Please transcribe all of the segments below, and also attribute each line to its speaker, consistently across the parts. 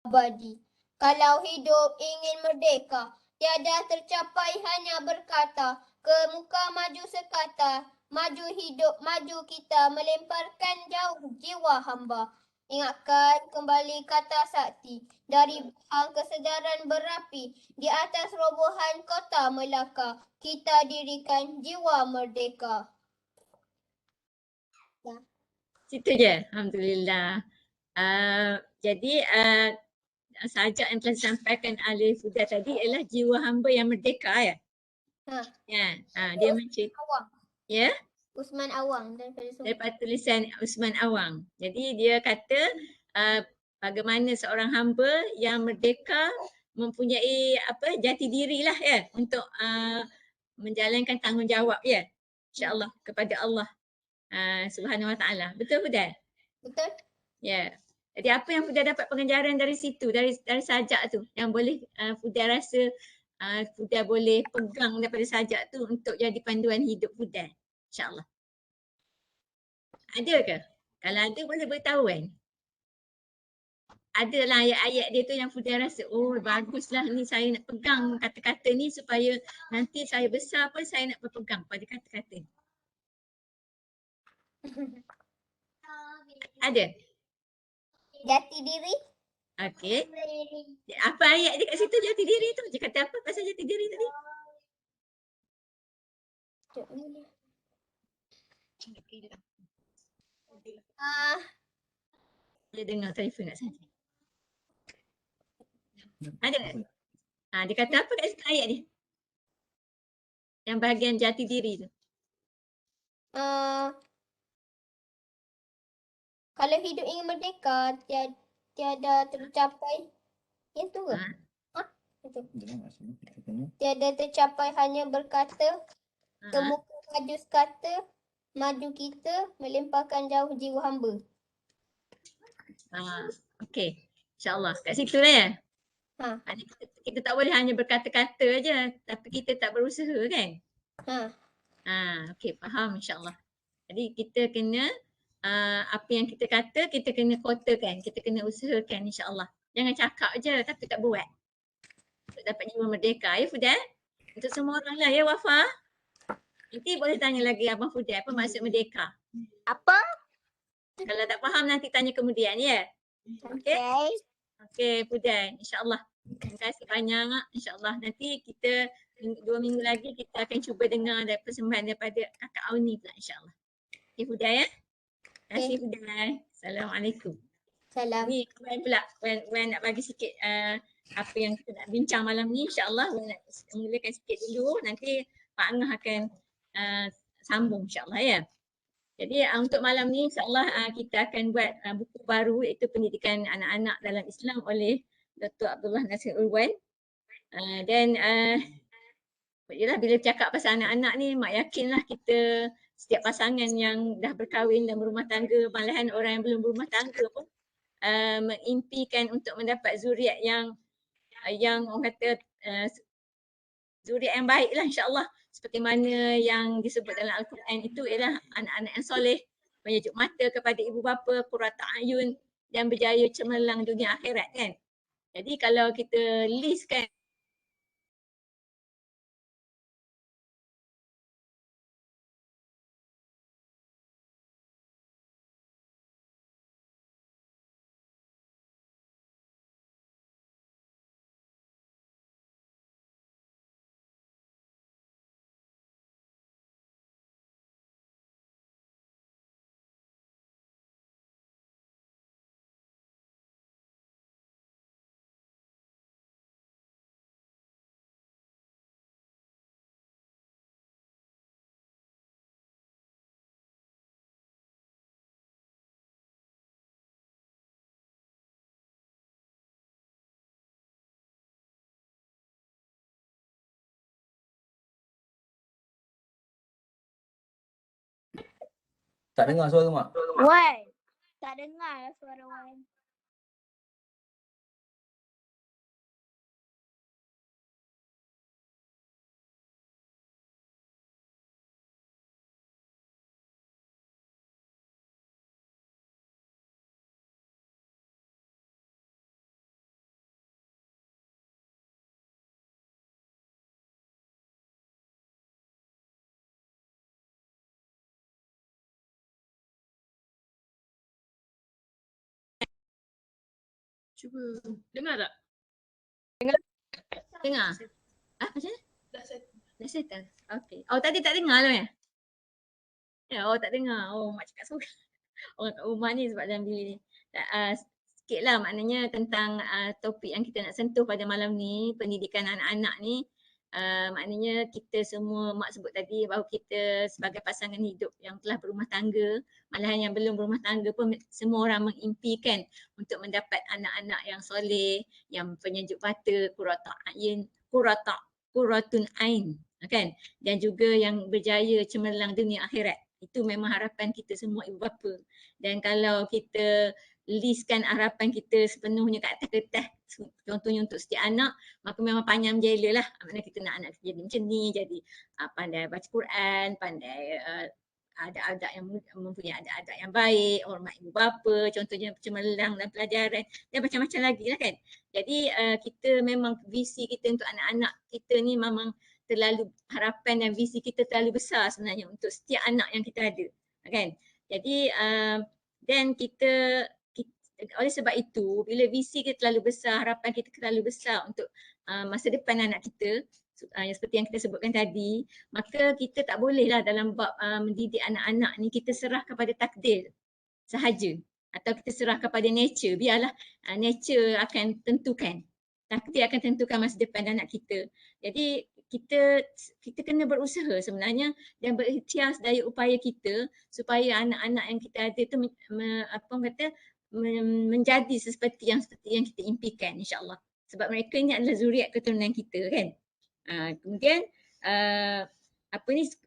Speaker 1: abadi. Kalau hidup ingin merdeka, tiada tercapai hanya berkata, ke muka maju sekata, maju hidup, maju kita, melemparkan jauh jiwa hamba. Ingatkan kembali kata sakti, dari bahang kesedaran berapi, di atas robohan kota Melaka, kita dirikan jiwa merdeka. Ya.
Speaker 2: Situ je. Alhamdulillah. Jadi sajak yang telah disampaikan oleh Fuda tadi ialah jiwa hamba yang merdeka ya. Ya. Dia mencerita.
Speaker 1: Awang.
Speaker 2: Ya.
Speaker 1: Usman Awang
Speaker 2: daripada tulisan Usman Awang. Jadi dia kata bagaimana seorang hamba yang merdeka mempunyai jati dirilah ya untuk menjalankan tanggungjawab ya. InsyaAllah kepada Allah Subhanahu Wa Taala. Betul Fuda?
Speaker 1: Betul.
Speaker 2: Ya. Jadi apa yang Fuda dapat pengajaran dari situ, dari sajak tu yang boleh Fuda rasa Fuda boleh pegang daripada sajak tu untuk jadi panduan hidup Fuda. InsyaAllah. Ada ke? Kalau ada boleh beritahu kan? Adalah ayat-ayat dia tu yang Fuda rasa, oh baguslah ni saya nak pegang kata-kata ni supaya nanti saya besar pun saya nak berpegang pada kata-kata ni. Ada?
Speaker 1: Jati diri.
Speaker 2: Okey. Apa ayat dia kat situ jati diri tu? Dia kata apa pasal jati diri tadi? Dia dengar telefon kat sana. Ada tak? Dia kata apa kat situ ayat dia? Yang bahagian jati diri tu.
Speaker 1: Kalau hidup ingin merdeka, tiada tercapai. Itu ke? Itu. Tiada tercapai hanya berkata, ke muka maju sekata, maju kita, melemparkan jauh jiwa hamba.
Speaker 2: Okey. InsyaAllah. Kat situ lah ya? Kita tak boleh hanya berkata-kata je, tapi kita tak berusaha kan? Okey, faham insyaAllah. Jadi kita kena apa yang kita kata, kita kena kotakan, kita kena usahakan insyaAllah. Jangan cakap je tapi tak buat. Untuk dapat jiwa merdeka ya Fuda. Untuk semua orang lah ya Wafa. Nanti boleh tanya lagi Abang Fuda apa maksud merdeka.
Speaker 1: Apa?
Speaker 2: Kalau tak faham nanti tanya kemudian ya. Okey. Okey Fuda, insyaAllah. Terima kasih banyak. InsyaAllah nanti kita 2 minggu lagi kita akan cuba dengar ada persembahan daripada Kakak Auni pula insyaAllah. Okey Fuda ya. Terima kasih Fuda. Assalamualaikum.
Speaker 1: Salam.
Speaker 2: Ni Wan pula. Wan nak bagi sikit apa yang kita nak bincang malam ni insyaAllah. Wan nak mulakan sikit dulu. Nanti Pak Angah akan sambung insyaAllah ya. Jadi untuk malam ni insyaAllah kita akan buat buku baru iaitu pendidikan anak-anak dalam Islam oleh Dr. Abdullah Nasir Ulwan. Dan yalah, bila cakap pasal anak-anak ni mak yakinlah kita setiap pasangan yang dah berkahwin dan berumah tangga, malahan orang yang belum berumah tangga pun mengimpikan untuk mendapat zuriat yang orang kata zuriat yang baiklah insyaAllah. Seperti mana yang disebut dalam Al-Quran itu ialah anak-anak yang soleh, menyejuk mata kepada ibu bapa, qurrata ayun dan berjaya cemerlang dunia akhirat kan. Jadi kalau kita listkan
Speaker 3: Tak dengar suara mak.
Speaker 1: Wan. Tak dengar suara Wan.
Speaker 2: Cuba dengar tak?
Speaker 3: Dengar.
Speaker 2: Dengar. Macam mana? Dah settle. Okey. Oh tadi tak dengar lah ya? Ya, tak dengar. Mak cakap sorang. Orang kat rumah ni sebab dalam bilik ni. Sikit lah maknanya tentang topik yang kita nak sentuh pada malam ni, pendidikan anak-anak ni. Maknanya kita semua, mak sebut tadi bahawa kita sebagai pasangan hidup yang telah berumah tangga, malahan yang belum berumah tangga pun semua orang mengimpikan untuk mendapat anak-anak yang soleh, yang penyejuk mata, quratun ain, kan? Dan juga yang berjaya cemerlang dunia akhirat. Itu memang harapan kita semua ibu bapa. Dan kalau kita listkan harapan kita sepenuhnya kat atas kertas, contohnya untuk setiap anak, maka memang panjang jela lah. Maknanya kita nak anak jadi macam ni, jadi pandai baca Quran, pandai ada adab yang mempunyai adab yang baik, hormat ibu bapa, contohnya cemerlang dan pelajaran dan macam-macam lagi lah kan. Jadi kita memang visi kita untuk anak-anak kita ni memang terlalu, harapan dan visi kita terlalu besar sebenarnya untuk setiap anak yang kita ada, kan. Jadi dan kita oleh sebab itu bila visi kita terlalu besar, harapan kita terlalu besar untuk masa depan anak kita, seperti yang kita sebutkan tadi, maka kita tak bolehlah dalam bab mendidik anak-anak ni kita serah kepada takdir sahaja atau kita serah kepada nature, biarlah nature akan tentukan, takdir akan tentukan masa depan anak kita. Jadi kita kena berusaha sebenarnya dan berikhtiar sedaya upaya kita supaya anak-anak yang kita ada tu menjadi seperti yang kita impikan, insya-Allah. Sebab mereka ni adalah zuriat keturunan kita, kan. Kemudian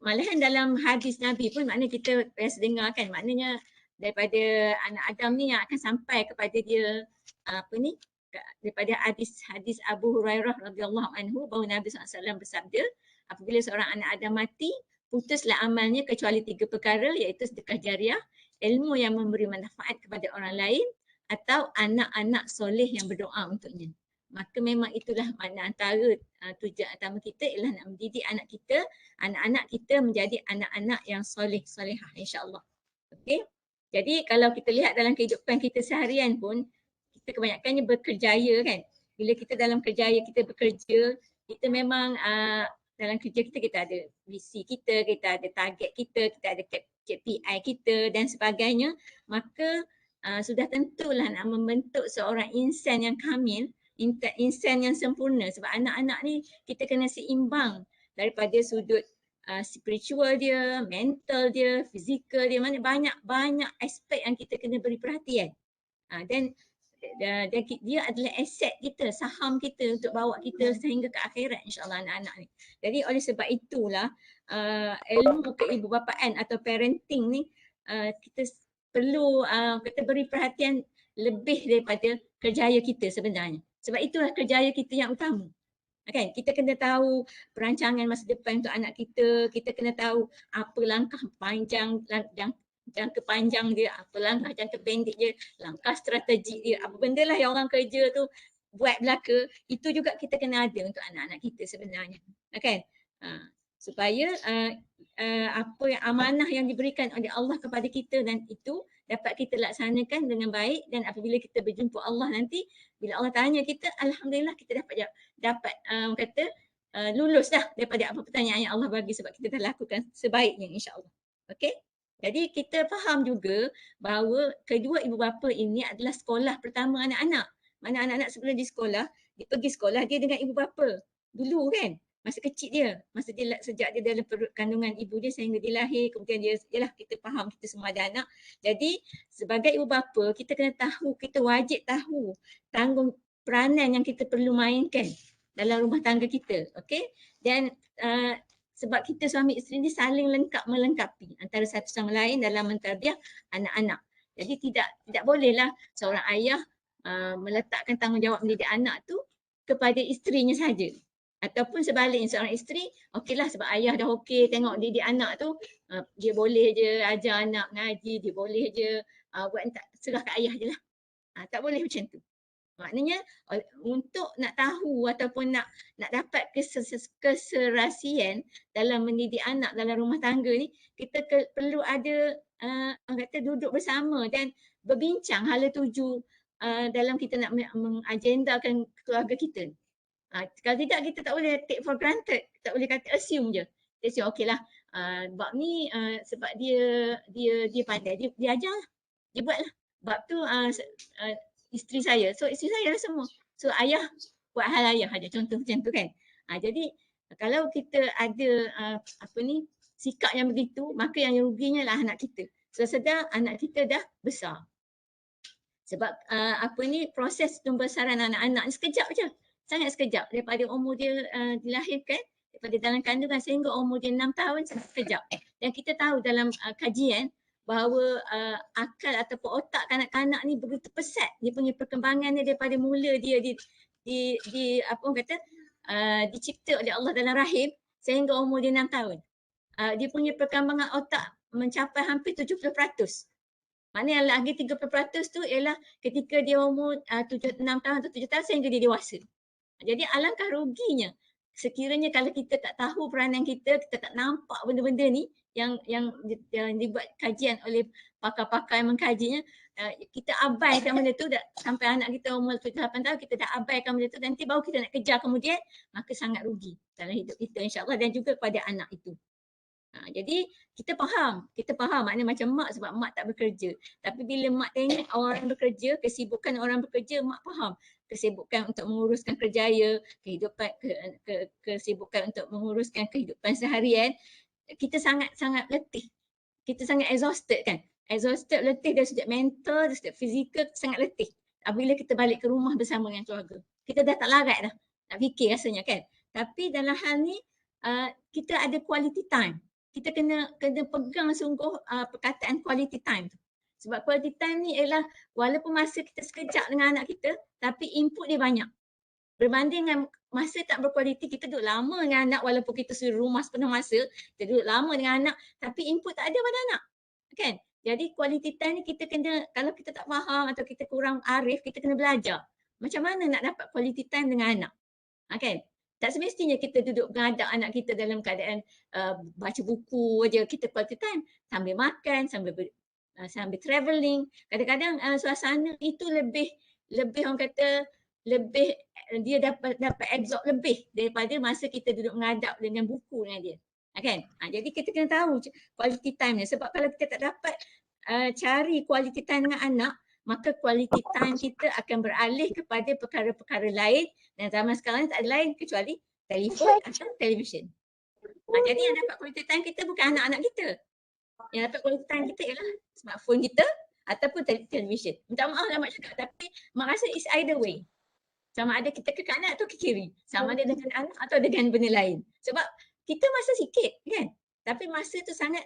Speaker 2: malahan dalam hadis Nabi pun maknanya kita biasa dengar kan, maknanya daripada anak Adam ni yang akan sampai kepada dia daripada hadis Abu Hurairah radhiyallahu anhu bahawa Nabi SAW bersabda, apabila seorang anak Adam mati, putuslah amalnya kecuali 3 perkara, iaitu sedekah jariah, ilmu yang memberi manfaat kepada orang lain, atau anak-anak soleh yang berdoa untuknya. Maka memang itulah makna antara tujuan utama kita ialah nak mendidik anak-anak kita menjadi anak-anak yang soleh, solehah, insya-Allah. Okey. Jadi kalau kita lihat dalam kehidupan kita seharian pun, kita kebanyakannya berkerjaya, kan. Bila kita dalam kerjaya, kita bekerja, kita memang dalam kerja kita ada visi kita ada target kita ada KPI kita dan sebagainya. Maka sudah tentulah nak membentuk seorang insan yang kamil, insan yang sempurna. Sebab anak-anak ni kita kena seimbang daripada sudut spiritual dia, mental dia, fizikal dia, banyak aspek yang kita kena beri perhatian. Dan dia adalah aset kita, saham kita untuk bawa kita sehingga ke akhirat, insya-Allah anak-anak ni. Jadi oleh sebab itulah ilmu keibubapaan atau parenting ni kita perlu kita beri perhatian lebih daripada kerjaya kita sebenarnya. Sebab itulah kerjaya kita yang utama. Kan? Kita kena tahu perancangan masa depan untuk anak kita, kita kena tahu apa langkah panjang, jangka panjang dia, apa langkah jangka pendek dia, langkah strategik dia, apa benda lah yang orang kerja tu buat belaka, itu juga kita kena ada untuk anak-anak kita sebenarnya. Kan? Supaya apa yang amanah yang diberikan oleh Allah kepada kita dan itu dapat kita laksanakan dengan baik, dan apabila kita berjumpa Allah nanti, bila Allah tanya kita, alhamdulillah kita dapat lulus dah daripada apa pertanyaan yang Allah bagi sebab kita dah lakukan sebaiknya, insya-Allah. Okey? Jadi kita faham juga bahawa kedua ibu bapa ini adalah sekolah pertama anak-anak. Mana anak-anak sebelum di sekolah, dia pergi sekolah dia dengan ibu bapa. Dulu kan, masa kecil dia, sejak dia dalam perut kandungan ibu dia sehingga dia lahir, kemudian dia, yalah kita faham kita semua ada anak. Jadi sebagai ibu bapa kita kena tahu, kita wajib tahu tanggung peranan yang kita perlu mainkan dalam rumah tangga kita. Okey? Dan sebab kita suami isteri ni saling melengkapi antara satu sama lain dalam mentarbiah anak-anak. Jadi tidak bolehlah seorang ayah meletakkan tanggungjawab mendidik anak tu kepada isterinya saja. Ataupun sebaliknya, seorang isteri, okeylah sebab ayah dah okey tengok didik anak tu, dia boleh je ajar anak ngaji, dia boleh je buat, serah kat ayah je lah. Tak boleh macam tu. Maknanya untuk nak tahu ataupun nak dapat keserasian dalam mendidik anak dalam rumah tangga ni, kita perlu ada duduk bersama dan berbincang hala tuju dalam kita nak mengagendakan keluarga kita. Kalau tidak kita tak boleh take for granted, tak boleh kata assume je. Dia cakap okeylah, bab ni sebab dia pandai, dia ajar lah, dia buat lah. Bab tu isteri saya, so isteri saya lah semua. So ayah buat hal ayah aja, contoh macam tu kan. Jadi kalau kita ada sikap yang begitu, maka yang ruginya lah anak kita. So sedar anak kita dah besar. Sebab proses pembesaran anak-anak ni sekejap je. Sangat sekejap daripada umur dia dilahirkan, daripada dalam kandungan sehingga umur dia 6 tahun, sangat sekejap. Dan kita tahu dalam kajian bahawa akal ataupun otak kanak-kanak ni begitu pesat. Dia punya perkembangan dia daripada mula dia dicipta oleh Allah dalam rahim sehingga umur dia 6 tahun. Dia punya perkembangan otak mencapai hampir 70%. Maknanya yang lagi 30% tu ialah ketika dia umur 6 tahun atau 7 tahun sehingga dia dewasa. Jadi alangkah ruginya sekiranya kalau kita tak tahu peranan kita tak nampak benda-benda ni yang dibuat kajian oleh pakar-pakar yang mengkajinya, kita abaikan benda tu sampai anak kita umur 7-8 tahun, kita dah abaikan benda tu, nanti baru kita nak kejar kemudian, maka sangat rugi dalam hidup kita insya-Allah dan juga kepada anak itu. Jadi kita faham maknanya macam mak sebab mak tak bekerja. Tapi bila mak tengok orang bekerja, kesibukan orang bekerja, mak faham. Kesibukan untuk menguruskan kerjaya, kehidupan kesibukan untuk menguruskan kehidupan seharian, kita sangat-sangat letih. Kita sangat exhausted kan. Exhausted, letih dari sudut mental, dari sudut fizikal, sangat letih. Apabila kita balik ke rumah bersama dengan keluarga. Kita dah tak larat dah nak fikir rasanya kan. Tapi dalam hal ni kita ada quality time. Kita kena pegang sungguh perkataan quality time tu. Sebab quality time ni ialah walaupun masa kita sekejap dengan anak kita, tapi input dia banyak. Berbanding dengan masa tak berkualiti, kita duduk lama dengan anak walaupun kita suruh rumah sepenuh masa, kita duduk lama dengan anak, tapi input tak ada pada anak. Kan? Jadi quality time ni kita kena, kalau kita tak faham atau kita kurang arif, kita kena belajar. Macam mana nak dapat quality time dengan anak. Kan? Tak semestinya kita duduk mengadap anak kita dalam keadaan baca buku aja, kita quality time sambil makan, sambil travelling. Kadang-kadang suasana itu lebih orang kata lebih dia dapat absorb lebih daripada masa kita duduk mengadap dengan buku dengan dia. Kan? Jadi kita kena tahu quality time ni, sebab kalau kita tak dapat cari quality time dengan anak, maka quality time kita akan beralih kepada perkara-perkara lain, dan zaman sekarang tak ada lain kecuali telefon atau televisyen. Jadi yang dapat quality time kita bukan anak-anak kita. Yang dapat quality time kita ialah smartphone kita ataupun televisyen. Minta maaf lah mak cakap, tapi mak rasa it's either way. Sama ada kita ke kanan atau ke kiri. Sama ada dengan anak atau dengan benda lain. Sebab kita masa sikit kan. Tapi masa tu sangat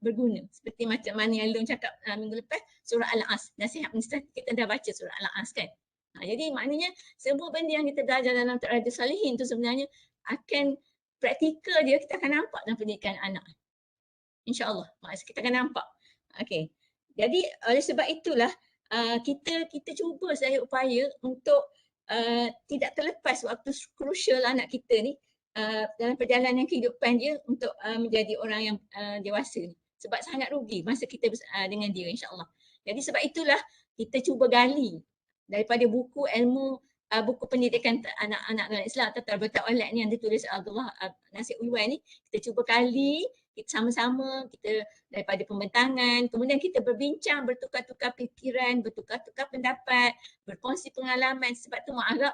Speaker 2: berguna. Seperti macam mana yang Long cakap minggu lepas, surah Al-As. Nasihat Ustaz, kita dah baca surah Al-As kan. Jadi maknanya semua benda yang kita belajar dalam Riyadhus Shalihin tu sebenarnya akan praktikal dia, kita akan nampak dalam pendidikan anak. InsyaAllah. Maksud kita akan nampak. Okay. Jadi oleh sebab itulah kita cuba saya upaya untuk tidak terlepas waktu krusial anak kita ni dalam perjalanan kehidupan dia untuk menjadi orang yang dewasa ni. Sebab sangat rugi masa kita dengan dia insyaAllah. Jadi sebab itulah kita cuba gali daripada buku ilmu, buku pendidikan anak-anak dalam Islam atau Tarbiyatul Aulad ni yang ditulis Abdullah Nasir Ulwan ni, kita cuba gali, kita sama-sama, kita daripada pembentangan, kemudian kita berbincang, bertukar-tukar fikiran, bertukar-tukar pendapat, berkongsi pengalaman. Sebab tu mak harap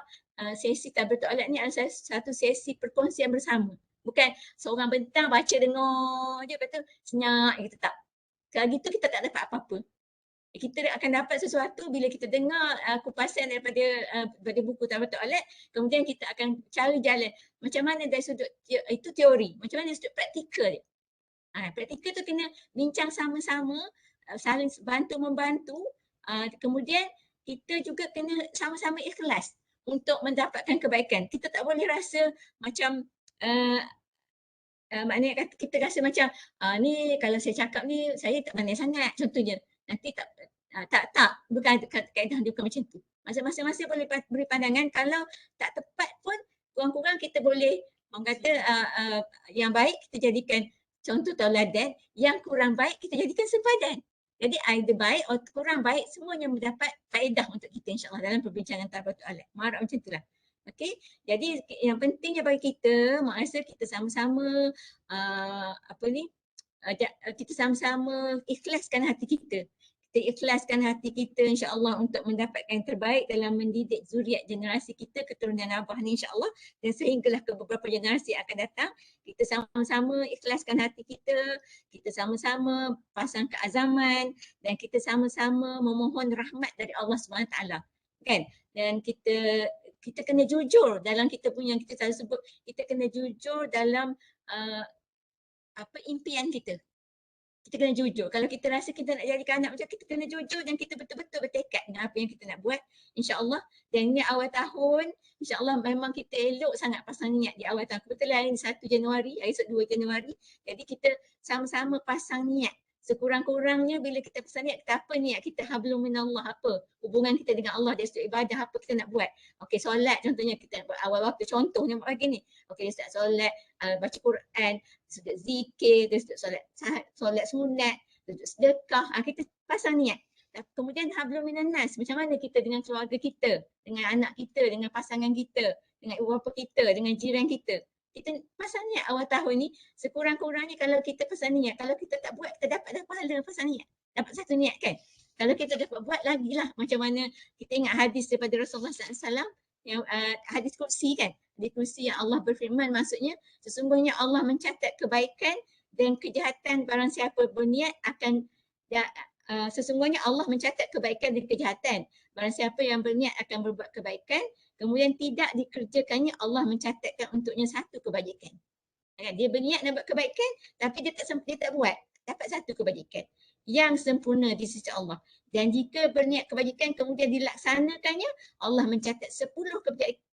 Speaker 2: sesi Tarbiyatul Aulad ni adalah satu sesi perkongsian bersama. Bukan seorang bentang baca dengar je, lepas tu senyap kita tak. Kalau gitu kita tak dapat apa-apa. Kita akan dapat sesuatu bila kita dengar kupasan daripada buku Tarbiyatul Aulad, kemudian kita akan cari jalan macam mana dari sudut itu teori, macam mana dari sudut praktikal dia. Praktikal tu kena bincang sama-sama, saling bantu-membantu, kemudian kita juga kena sama-sama ikhlas untuk mendapatkan kebaikan. Kita tak boleh rasa macam maknanya kita rasa macam ni kalau saya cakap ni saya tak pandai sangat contohnya. Nanti bukan kaedah dia bukan macam tu. Masing-masing boleh beri pandangan, kalau tak tepat pun kurang-kurang kita boleh orang kata yang baik kita jadikan contoh tauladan, yang kurang baik kita jadikan sempadan. Jadi either baik atau kurang baik, semuanya mendapat faedah untuk kita insya-Allah dalam perbincangan Tarbatul Alat. Harap macam itulah. Okey. Jadi yang pentingnya bagi kita, masa kita sama-sama apa ni? Kita sama-sama ikhlaskan hati kita. Kita ikhlaskan hati kita insya-Allah untuk mendapatkan yang terbaik dalam mendidik zuriat generasi kita, keturunan Abah ni insya-Allah, dan sehinggalah ke beberapa generasi akan datang, kita sama-sama ikhlaskan hati kita sama-sama pasang keazaman dan kita sama-sama memohon rahmat dari Allah Subhanahu taala. Kan? Dan kita kena jujur dalam kita punya, kita selalu sebut, kita kena jujur dalam impian kita. Kita kena jujur. Kalau kita rasa kita nak jadikan anak macam, kita kena jujur dan kita betul-betul bertekad dengan apa yang kita nak buat, insya-Allah. Dan ini awal tahun, insya-Allah memang kita elok sangat pasang niat di awal tahun. Kebetulan hari 1 Januari, esok 2 Januari. Jadi kita sama-sama pasang niat. Sekurang-kurangnya bila kita pasang niat, kita apa niat kita, hablum minallah, apa hubungan kita dengan Allah, dari sudut ibadah apa kita nak buat. Okey, solat contohnya kita nak buat awal waktu, contohnya pagi ni. Okey, start solat, baca Quran, sudut zikir, dari sudut solat sunat, sudut sedekah, kita pasang niat. Kemudian hablum minan nas, macam mana kita dengan keluarga kita, dengan anak kita, dengan pasangan kita, dengan ibu bapa kita, dengan jiran kita. Kita pasang niat awal tahun ni, sekurang-kurangnya kalau kita pasang niat, kalau kita tak buat, kita dapat dah pahala pasang niat. Dapat satu niat kan. Kalau kita dapat buat lagi lah, macam mana kita ingat hadis daripada Rasulullah SAW, yang hadis kursi kan. Hadis kursi yang Allah berfirman, maksudnya sesungguhnya Allah mencatat kebaikan dan kejahatan barang siapa berniat akan sesungguhnya Allah mencatat kebaikan dan kejahatan. Barang siapa yang berniat akan berbuat kebaikan, kemudian tidak dikerjakannya, Allah mencatatkan untuknya satu kebajikan. Dia berniat nak buat kebaikan, tapi dia tak buat, dapat satu kebajikan yang sempurna di sisi Allah. Dan jika berniat kebajikan kemudian dilaksanakannya, Allah mencatat 10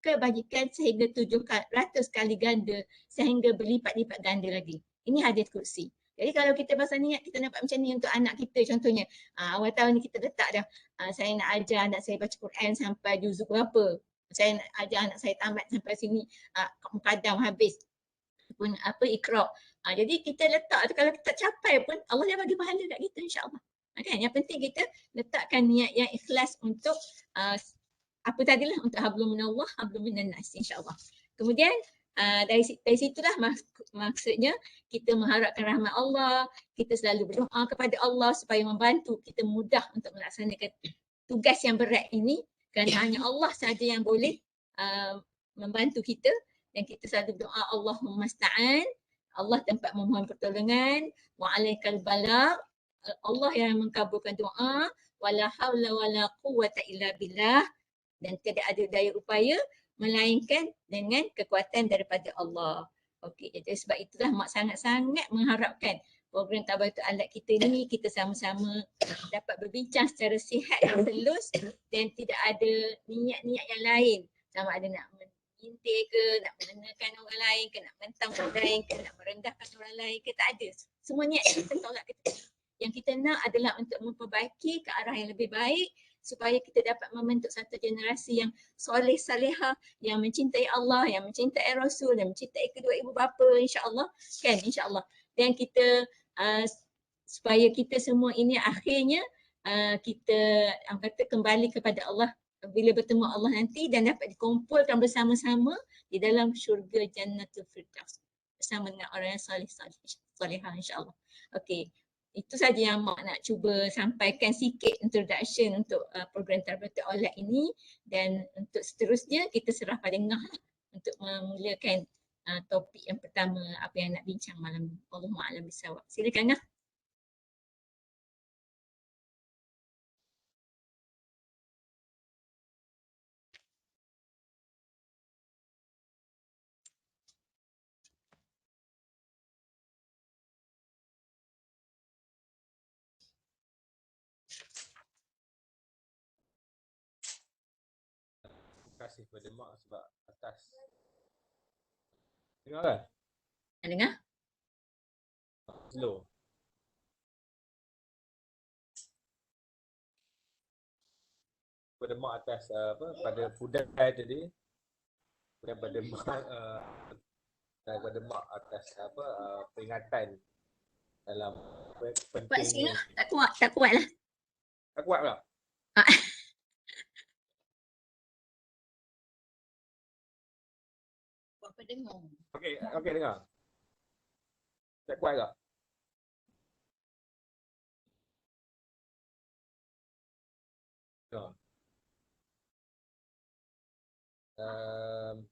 Speaker 2: kebajikan sehingga 700 kali ganda, sehingga berlipat-lipat ganda lagi. Ini hadis kursi. Jadi kalau kita pasang niat, kita dapat macam ni untuk anak kita contohnya. Awal tahun ni kita letak dah, saya nak ajar anak saya baca Quran sampai juzuk berapa. Saya nak ajar anak saya tamat sampai sini, mukadam habis. Pun Iqra. Jadi kita letak tu, kalau kita capai pun Allah dah bagi pahala kat kita insya-Allah. Kan? Yang penting kita letakkan niat yang ikhlas untuk apa tadilah, untuk hablum minallah, hablum minan nas insya-Allah. Kemudian dari situlah maksudnya kita mengharapkan rahmat Allah, kita selalu berdoa kepada Allah supaya membantu kita mudah untuk melaksanakan tugas yang berat ini, kerana hanya Allah sahaja yang boleh membantu kita. Dan kita selalu berdoa, Allahumma sta'an, Allah tempat memohon pertolongan, wa alaikal balagh, Allah yang mengabulkan doa, wala haula wala quwwata illa billah, dan tidak ada daya upaya melainkan dengan kekuatan daripada Allah. Okey, jadi sebab itulah mak sangat-sangat mengharapkan program Tarbatul Alat kita ni, kita sama-sama dapat berbincang secara sihat dan selus dan tidak ada niat-niat yang lain, sama ada nak intik ke, nak menenangkan orang lain ke, nak mentang orang lain ke, nak merendahkan orang lain ke, tak ada. Semua niat kita tolak kita. Yang kita nak adalah untuk memperbaiki ke arah yang lebih baik supaya kita dapat membentuk satu generasi yang soleh salihah, yang mencintai Allah, yang mencintai Rasul, yang mencintai kedua ibu bapa, insya-Allah kan, insya-Allah. Dan kita supaya kita semua ini akhirnya kita kata kembali kepada Allah bila bertemu Allah nanti dan dapat dikumpulkan bersama-sama di dalam syurga Jannatul Firdaus bersama dengan orang yang solehah insya-Allah. Okey. Itu saja yang mak nak cuba sampaikan sikit introduction untuk program Tarbatul Alat ini, dan untuk seterusnya kita serah pada Ngah untuk memulakan topik yang pertama apa yang nak bincang malam ni. Wallahu a'lam bissawab. Silakan Ngah.
Speaker 3: Terima kasih kepada mak sebab atas. Dengar kan?
Speaker 2: Dengar?
Speaker 3: Slow. Kepada mak atas pada Fudai tadi. Dan pada mak daripada mak atas peringatan dalam
Speaker 2: Kuat sikit
Speaker 3: pentingnya.
Speaker 2: lah. Tak kuat lah.
Speaker 3: Tak kuat pula.
Speaker 2: Ah. Buat pendengar.
Speaker 3: Okey dengar. Tak kuat tak? Dengar. Um,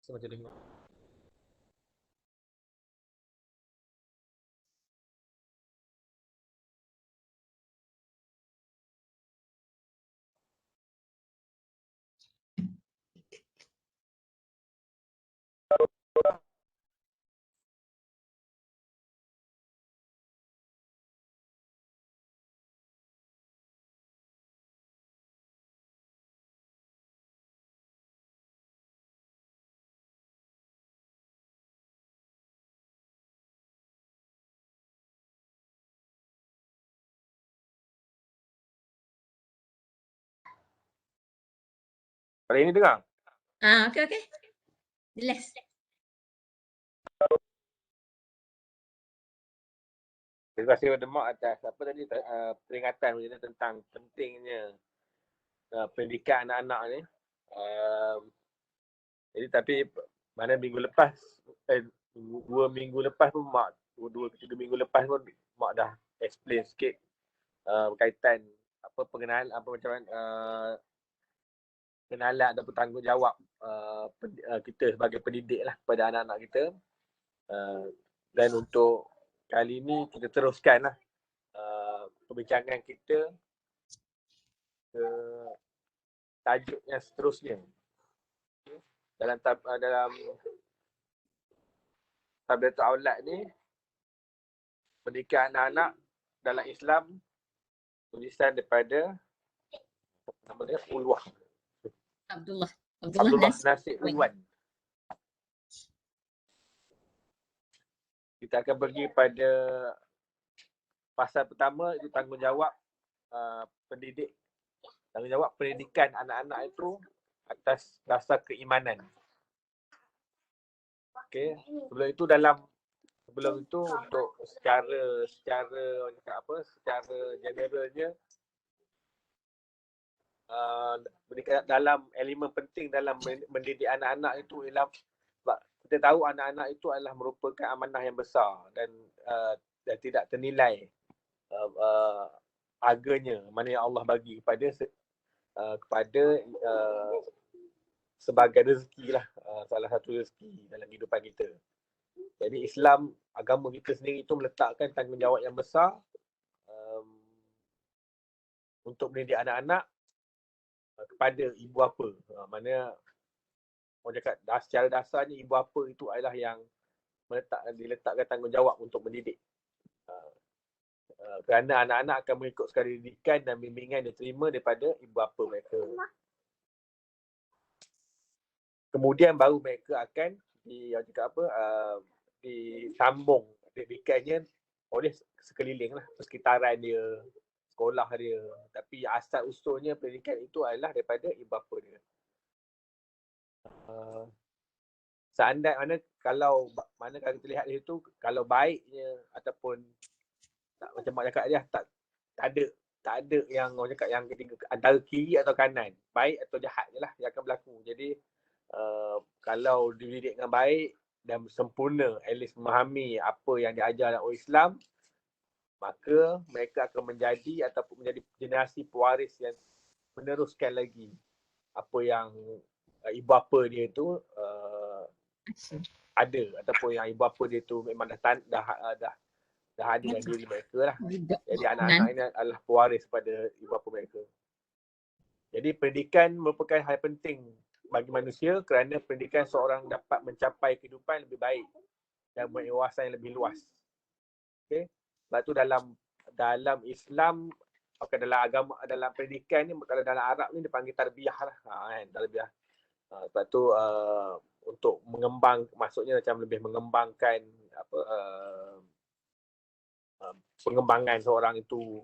Speaker 3: saya macam dengar. Pada ini dengar?
Speaker 2: Okey. Jelas.
Speaker 3: Terima kasih kepada Mak atas apa tadi peringatan tentang pentingnya pendidikan anak-anak ni. Jadi tapi mana minggu lepas 2 minggu lepas pun Mak 2-3 minggu lepas pun Mak dah explain sikit berkaitan apa pengenalan apa macam mana kenalan ataupun tanggungjawab kita sebagai pendidik lah kepada anak-anak kita. Dan untuk kali ni kita teruskan lah perbincangan kita ke tajuk yang seterusnya. Dalam Tablighatul Aulad ni, pendidikan anak-anak dalam Islam, tulisan daripada nama dia Ulwah.
Speaker 2: Abdullah
Speaker 3: Nasir Ulwan. Kita akan pergi pada pasal pertama, itu tanggungjawab pendidik. Tanggungjawab pendidikan anak-anak itu atas dasar keimanan. Okey, sebelum itu untuk secara generalnya dalam elemen penting dalam mendidik anak-anak itu ialah sebab kita tahu anak-anak itu adalah merupakan amanah yang besar dan tidak ternilai harganya mana yang Allah bagi kepada sebagai rezeki lah, salah satu rezeki dalam kehidupan kita. Jadi Islam, agama kita sendiri itu meletakkan tanggungjawab yang besar untuk mendidik anak-anak kepada ibu bapa. Mana orang cakap secara dasarnya ibu bapa itu adalah yang diletakkan tanggungjawab untuk mendidik. Kerana anak-anak akan mengikut sekadar didikan dan bimbingan yang diterima daripada ibu bapa mereka. Kemudian baru mereka akan disambung didikannya oleh sekeliling lah, persekitaran dia, sekolah dia. Tapi asal usulnya pendidikan itu adalah daripada ibu bapa dia. Seandainya kalau kita lihat di situ, kalau baiknya ataupun tak, macam mak cakap dia tak ada yang orang cakap yang ketiga antara kiri atau kanan, baik atau jahat je lah yang akan berlaku. Jadi kalau dididik dengan baik dan sempurna, at least memahami apa yang diajar oleh Islam, maka mereka akan menjadi generasi pewaris yang meneruskan lagi apa yang ibu bapa dia tu ada, ataupun yang ibu bapa dia tu memang dah ada dalam diri mereka lah. Jadi anak-anak ini adalah pewaris pada ibu bapa mereka. Jadi pendidikan merupakan hal penting bagi manusia kerana pendidikan seorang dapat mencapai kehidupan lebih baik dan berwawasan yang lebih luas. Okey. Sebab tu dalam Islam, dalam agama, dalam pendidikan ni, kalau dalam Arab ni dipanggil tarbiyah lah. Kan, tarbiyah. Sebab tu untuk maksudnya macam lebih mengembangkan pengembangan seorang itu.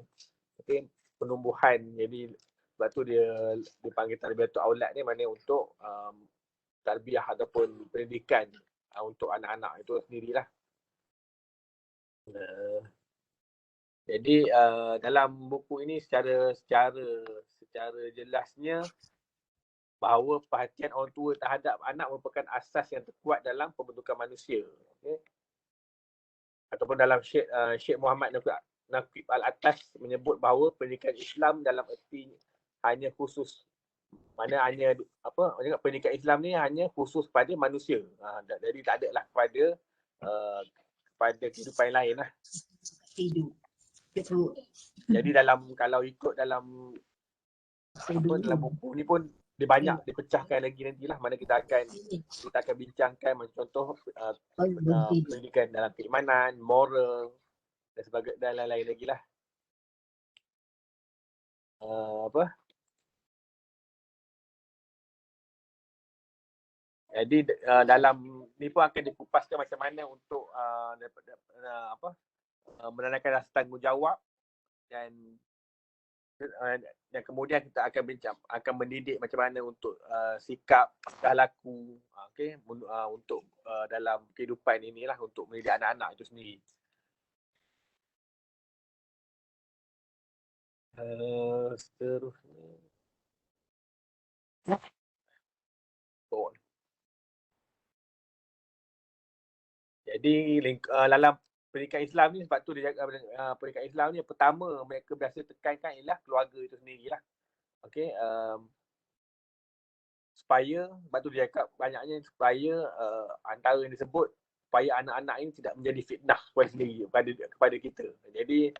Speaker 3: Okey, penumbuhan. Jadi sebab tu dia dipanggil Tarbiyatul Aulad ni, maknanya untuk tarbiyah ataupun pendidikan untuk anak-anak itu sendirilah. Jadi dalam buku ini secara jelasnya bahawa perhatian orang tua terhadap anak merupakan asas yang terkuat dalam pembentukan manusia. Okay? Ataupun dalam Syekh Muhammad Naqib Al-Atas menyebut bahawa pendidikan Islam dalam erti hanya khusus, mana hanya pendidikan Islam ni hanya khusus pada manusia. Jadi tak ada lah kepada kehidupan lain lah. Jadi kalau ikut dalam dalam buku ni pun dia banyak dipecahkan lagi nantilah, mana kita akan bincangkan macam contoh pendidikan dalam keimanan, moral dan lain-lain lagi lah. Jadi dalam ni pun akan dikupaskan macam mana untuk menanamkan rasa tanggungjawab dan kemudian kita akan mendidik macam mana untuk sikap, tingkah laku, untuk dalam kehidupan inilah, untuk mendidik anak-anak itu sendiri. Seterusnya. Jadi dalam pendidikan Islam ni, sebab tu dia pendidikan Islam ni yang pertama mereka biasa tekankan ialah keluarga itu sendirilah. Okey, sebab tu dia cakap banyaknya supaya antara yang disebut supaya anak-anak ini tidak menjadi fitnah kepada kita. Jadi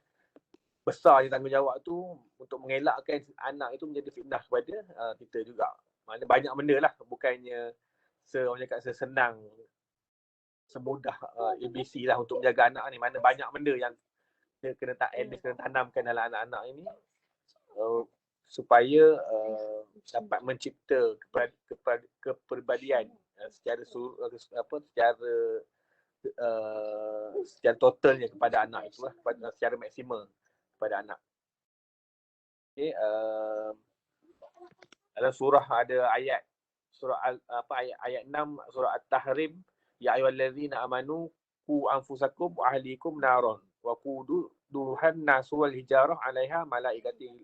Speaker 3: besarnya tanggungjawab tu untuk mengelakkan anak itu menjadi fitnah kepada kita juga. Mana banyak benda lah, bukannya orang cakap sesenang semudah ABC lah untuk menjaga anak ni. Mana banyak benda yang kena tanamkan dalam anak-anak ini supaya dapat mencipta kepribadian secara totalnya kepada anak itu lah, secara maksimal kepada anak. Okay, dalam surah ada ayat ayat 6 surah At-Tahrim, ya ayyuhallazina amanu qu anfusakum wa ahlikum naron wa quduhan nasu wal hijarah 'alaiha malaikatin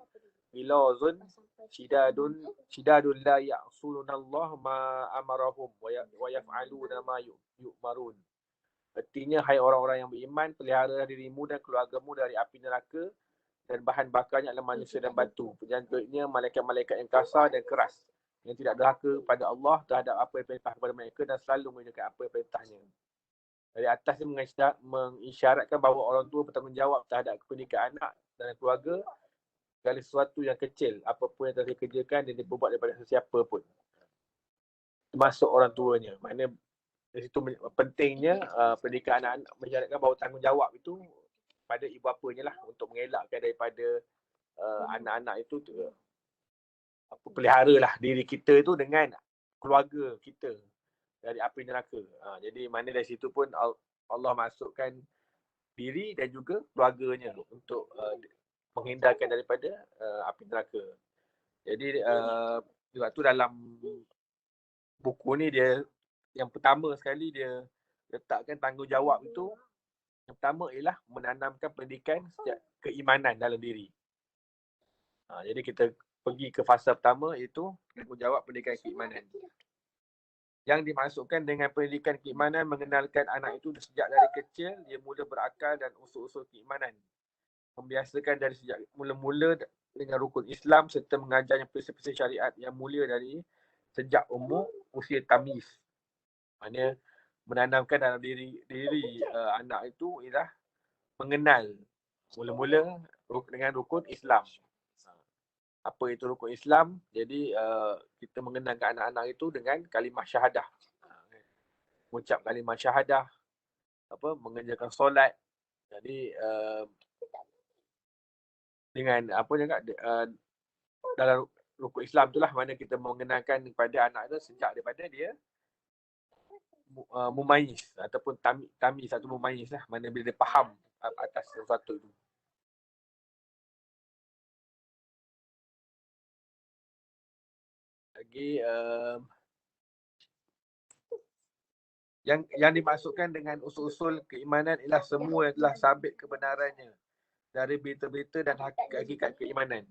Speaker 3: gilazun shidadun la ya'sunallahu ma amarahum wa yaf'aluna ma yu'marun. Artinya, hai orang-orang yang beriman, pelihara dirimu dan keluargamu dari api neraka, dan bahan bakarnya adalah manusia dan batu. Penjaganya malaikat-malaikat yang kasar dan keras, yang tidak derhaka pada Allah terhadap apa yang perintah kepada mereka dan selalu mengerjakan apa yang perintahnya. Dari atas ini mengisyaratkan bahawa orang tua bertanggungjawab terhadap pendidikan anak dan keluarga, segala sesuatu yang kecil, apapun yang telah dikerjakan dan diperbuat daripada sesiapa pun, termasuk orang tuanya. Mana dari situ pentingnya pendidikan anak-anak mengisyaratkan bahawa tanggungjawab itu pada ibu bapanya lah, untuk mengelakkan daripada anak-anak itu pelihara lah diri kita itu dengan keluarga kita dari api neraka. Jadi mana dari situ pun Allah masukkan diri dan juga keluarganya untuk menghindarkan daripada api neraka. Jadi sebab tu dalam buku ni dia yang pertama sekali dia letakkan tanggungjawab itu, yang pertama ialah menanamkan pendidikan keimanan dalam diri. Jadi kita pergi ke fasa pertama, iaitu tanggungjawab pendidikan keimanan. Yang dimasukkan dengan pendidikan keimanan, mengenalkan anak itu sejak dari kecil, dia mula berakal dan usul-usul keimanan. Membiasakan dari sejak mula-mula dengan rukun Islam serta mengajarnya prinsip-prinsip syariat yang mulia dari sejak umur usia tamyiz. Maksudnya menanamkan dalam diri anak itu ialah mengenal mula-mula dengan rukun Islam. Apa itu rukun Islam? Jadi kita mengenalkan anak-anak itu dengan kalimah syahadah. Mengucap kalimah syahadah, mengerjakan solat. Jadi dengan dalam rukun Islam itulah mana kita mengenalkan kepada anak itu sejak daripada dia mumayyiz ataupun tamiz atau mumayyiz lah, mana bila dia faham atas sesuatu itu. Lagi Yang dimaksudkan dengan usul-usul keimanan ialah semua yang telah sabit kebenarannya dari berita-berita dan hakikat keimanan.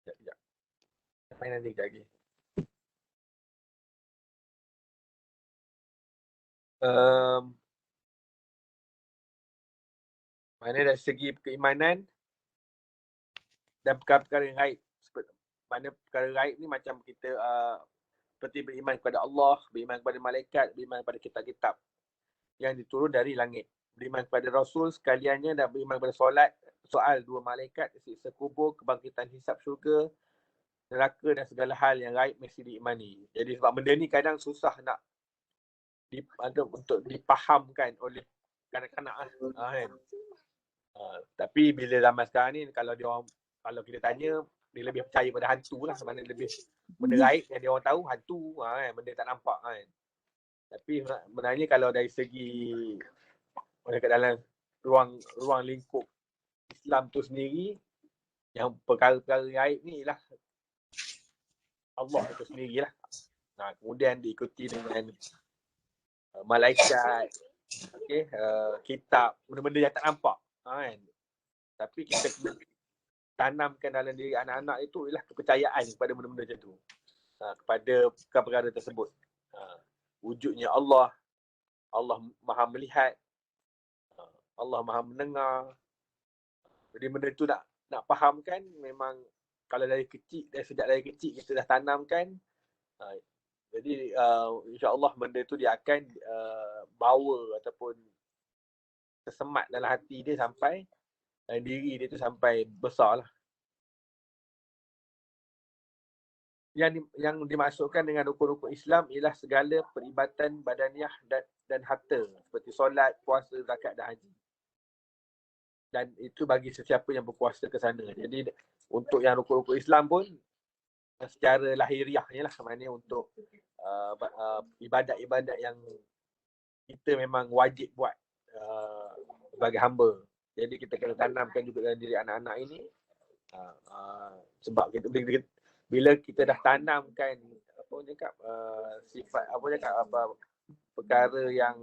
Speaker 3: Sekejap. Sampai nanti kejap lagi. Mana dari segi keimanan dan perkara-perkara yang gaib. Mana perkara gaib ni macam kita seperti beriman kepada Allah, beriman kepada malaikat, beriman kepada kitab-kitab yang diturun dari langit. Beriman kepada Rasul sekaliannya dan beriman kepada soal dua malaikat, siksa kubur, kebangkitan hisab syurga, neraka dan segala hal yang gaib mesti diimani. Jadi sebab benda ni kadang susah nak untuk dipahamkan oleh kanak-kanak kan. Tapi bila zaman sekarang ni kalau kita tanya, dia lebih percaya pada hantu lah. Mana lebih benda gaib yang dia orang tahu hantu kan, benda tak nampak kan. Tapi sebenarnya kalau dari segi dalam ruang lingkup Islam tu sendiri, yang perkara-perkara gaib ni ialah Allah itu sendirilah. Kemudian diikuti dengan malaikat, kitab, benda-benda yang tak nampak kan. Tapi kita kena tanamkan dalam diri anak-anak itu ialah kepercayaan kepada benda-benda macam tu, kepada perkara-perkara tersebut. Wujudnya Allah maha melihat, Allah maha mendengar. Jadi benda tu nak fahamkan, memang kalau sejak dari kecil kita dah tanamkan, jadi insya-Allah benda tu dia akan bawa ataupun tersemat dalam hati dia sampai diri dia tu sampai besar lah. Yang dimaksudkan dengan rukun-rukun Islam ialah segala peribadatan badaniah dan harta seperti solat, puasa, zakat dan haji. Dan itu bagi sesiapa yang berkuasa ke sana. Jadi untuk yang rukun-rukun Islam pun secara lahiriahnya lah, maknanya untuk ibadat-ibadat yang kita memang wajib buat sebagai hamba. Jadi kita kena tanamkan juga dalam diri anak-anak ini, sebab bila kita dah tanamkan sifat perkara yang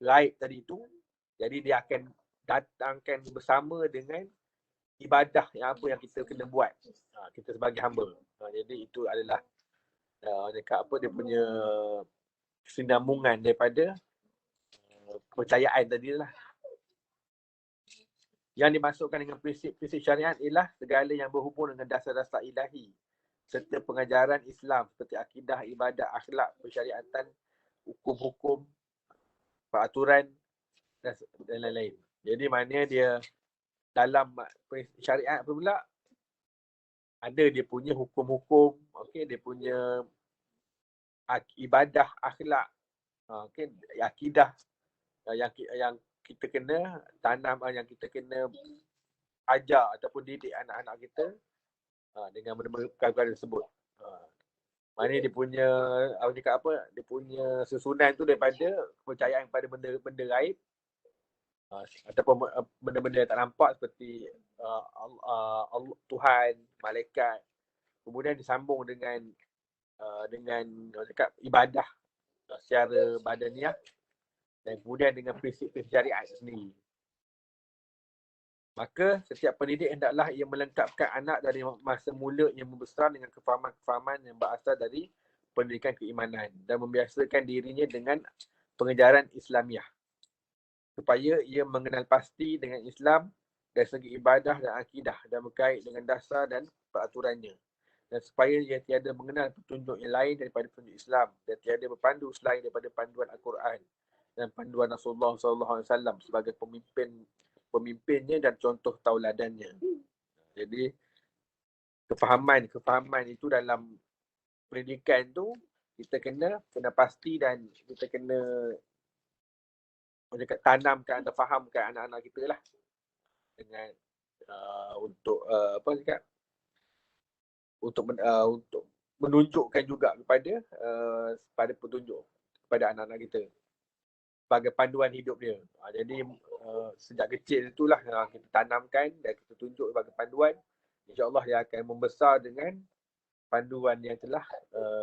Speaker 3: gaib tadi itu, jadi dia akan datangkan bersama dengan ibadah yang kita kena buat, kita sebagai hamba. Jadi itu adalah dia punya kesinambungan daripada kepercayaan tadi lah. Yang dimasukkan dengan prinsip-prinsip syariat ialah segala yang berhubung dengan dasar-dasar ilahi serta pengajaran Islam seperti akidah, ibadat, akhlak, persyariatan, hukum-hukum, peraturan dan lain-lain. Jadi maknanya dia dalam syariat pula ada dia punya hukum-hukum, dia punya ibadah, akhlak, akidah yang kita kena tanam, yang kita kena ajar ataupun didik anak-anak kita dengan perkara-perkara tersebut. Maknanya dia punya dia punya susunan tu daripada kepercayaan pada benda gaib ataupun benda-benda yang tak nampak seperti Allah, Tuhan, malaikat. Kemudian disambung dengan ibadah secara badaniah dan kemudian dengan prinsip-prinsip syariat sendiri. Maka setiap pendidik hendaklah ia melengkapkan anak dari masa mula yang membesar dengan kefahaman-kefahaman yang berasal dari pendidikan keimanan dan membiasakan dirinya dengan pengejaran Islamiah supaya ia mengenal pasti dengan Islam dari segi ibadah dan akidah dan berkait dengan dasar dan peraturannya, dan supaya ia tiada mengenal petunjuk yang lain daripada petunjuk Islam dan tiada berpandu selain daripada panduan Al-Quran dan panduan Rasulullah SAW sebagai pemimpinnya dan contoh tauladannya. Jadi kefahaman itu dalam pendidikan tu kita kena pasti dan kita kena tanamkan atau fahamkan anak-anak kita lah dengan untuk untuk menunjukkan juga kepada petunjuk kepada anak-anak kita sebagai panduan hidup dia. Jadi sejak kecil itulah kita tanamkan dan kita tunjuk sebagai panduan. InsyaAllah dia akan membesar dengan panduan yang telah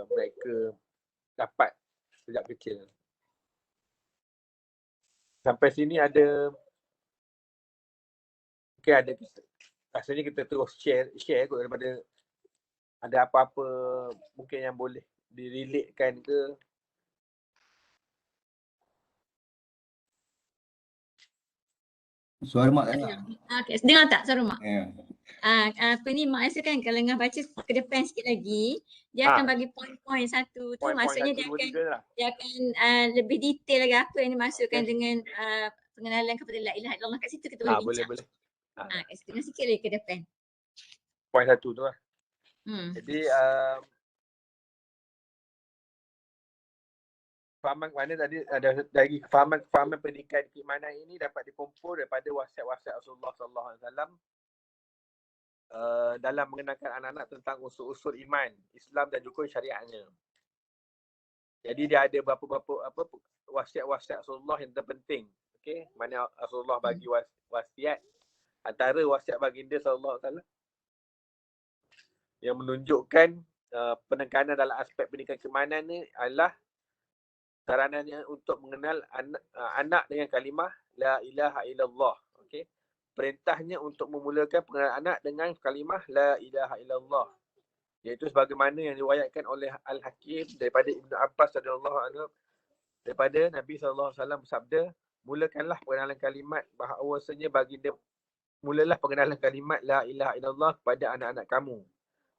Speaker 3: mereka dapat sejak kecil. Sampai sini mungkin ada rasanya kita terus share kot daripada ada apa-apa mungkin yang boleh direlatekan ke.
Speaker 4: Suara mak tak nak.
Speaker 2: Okay, dengar tak suara mak?
Speaker 4: Ya.
Speaker 2: Apa ni mak rasa kan kalau Ngah baca ke depan sikit lagi, dia akan bagi poin-poin satu tu, maksudnya dia akan lebih detail lagi apa yang dimaksudkan dengan pengenalan kepada la ilaha illallah. Kat situ kita boleh bincang.
Speaker 3: Boleh.
Speaker 2: Kat situ dengar sikit lagi ke depan.
Speaker 3: Poin satu tu lah. Jadi fahaman mana tadi ada dari fahaman pendidikan keimanan ini dapat dikumpul daripada wasiat-wasiat Rasulullah sallallahu alaihi wasallam dalam mengenalkan anak-anak tentang usul-usul iman, Islam dan juga syariatnya. Jadi dia ada beberapa wasiat-wasiat Rasulullah yang terpenting. Okey, mana Rasulullah bagi wasiat, antara wasiat baginda sallallahu alaihi wasallam yang menunjukkan penekanan dalam aspek pendidikan keimanan ni adalah saranannya untuk mengenal anak dengan kalimah la ilaha illallah. Okey. Perintahnya untuk memulakan pengenalan anak dengan kalimah la ilaha illallah. Iaitu sebagaimana yang diriwayatkan oleh Al-Hakim daripada Ibnu Abbas radhiyallahu anhu daripada Nabi sallallahu alaihi wasallam bersabda, mulakanlah pengenalan kalimat bahawasanya baginda mulalah pengenalan kalimat la ilaha illallah kepada anak-anak kamu.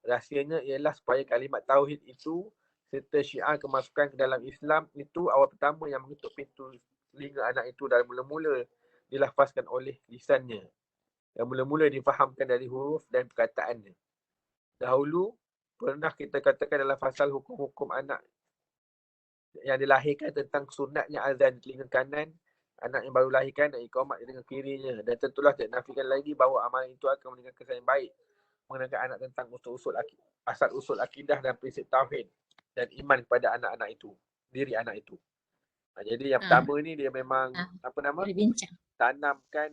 Speaker 3: Rahsianya ialah supaya kalimat tauhid itu serta syiar kemasukan ke dalam Islam itu awal pertama yang mengetuk pintu telinga anak itu dan mula-mula dilafazkan oleh lisannya. Yang mula-mula difahamkan dari huruf dan perkataannya. Dahulu pernah kita katakan dalam fasal hukum-hukum anak yang dilahirkan tentang sunatnya azan di telinga kanan, anak yang baru lahirkan dan iqamat di telinga kirinya. Dan tentulah tidak nafikan lagi bahawa amalan itu akan meninggalkan kesan yang baik mengenalkan anak tentang asal-usul akidah dan prinsip tauhid dan iman kepada anak-anak itu, diri anak itu. Jadi yang pertama ni dia memang tanamkan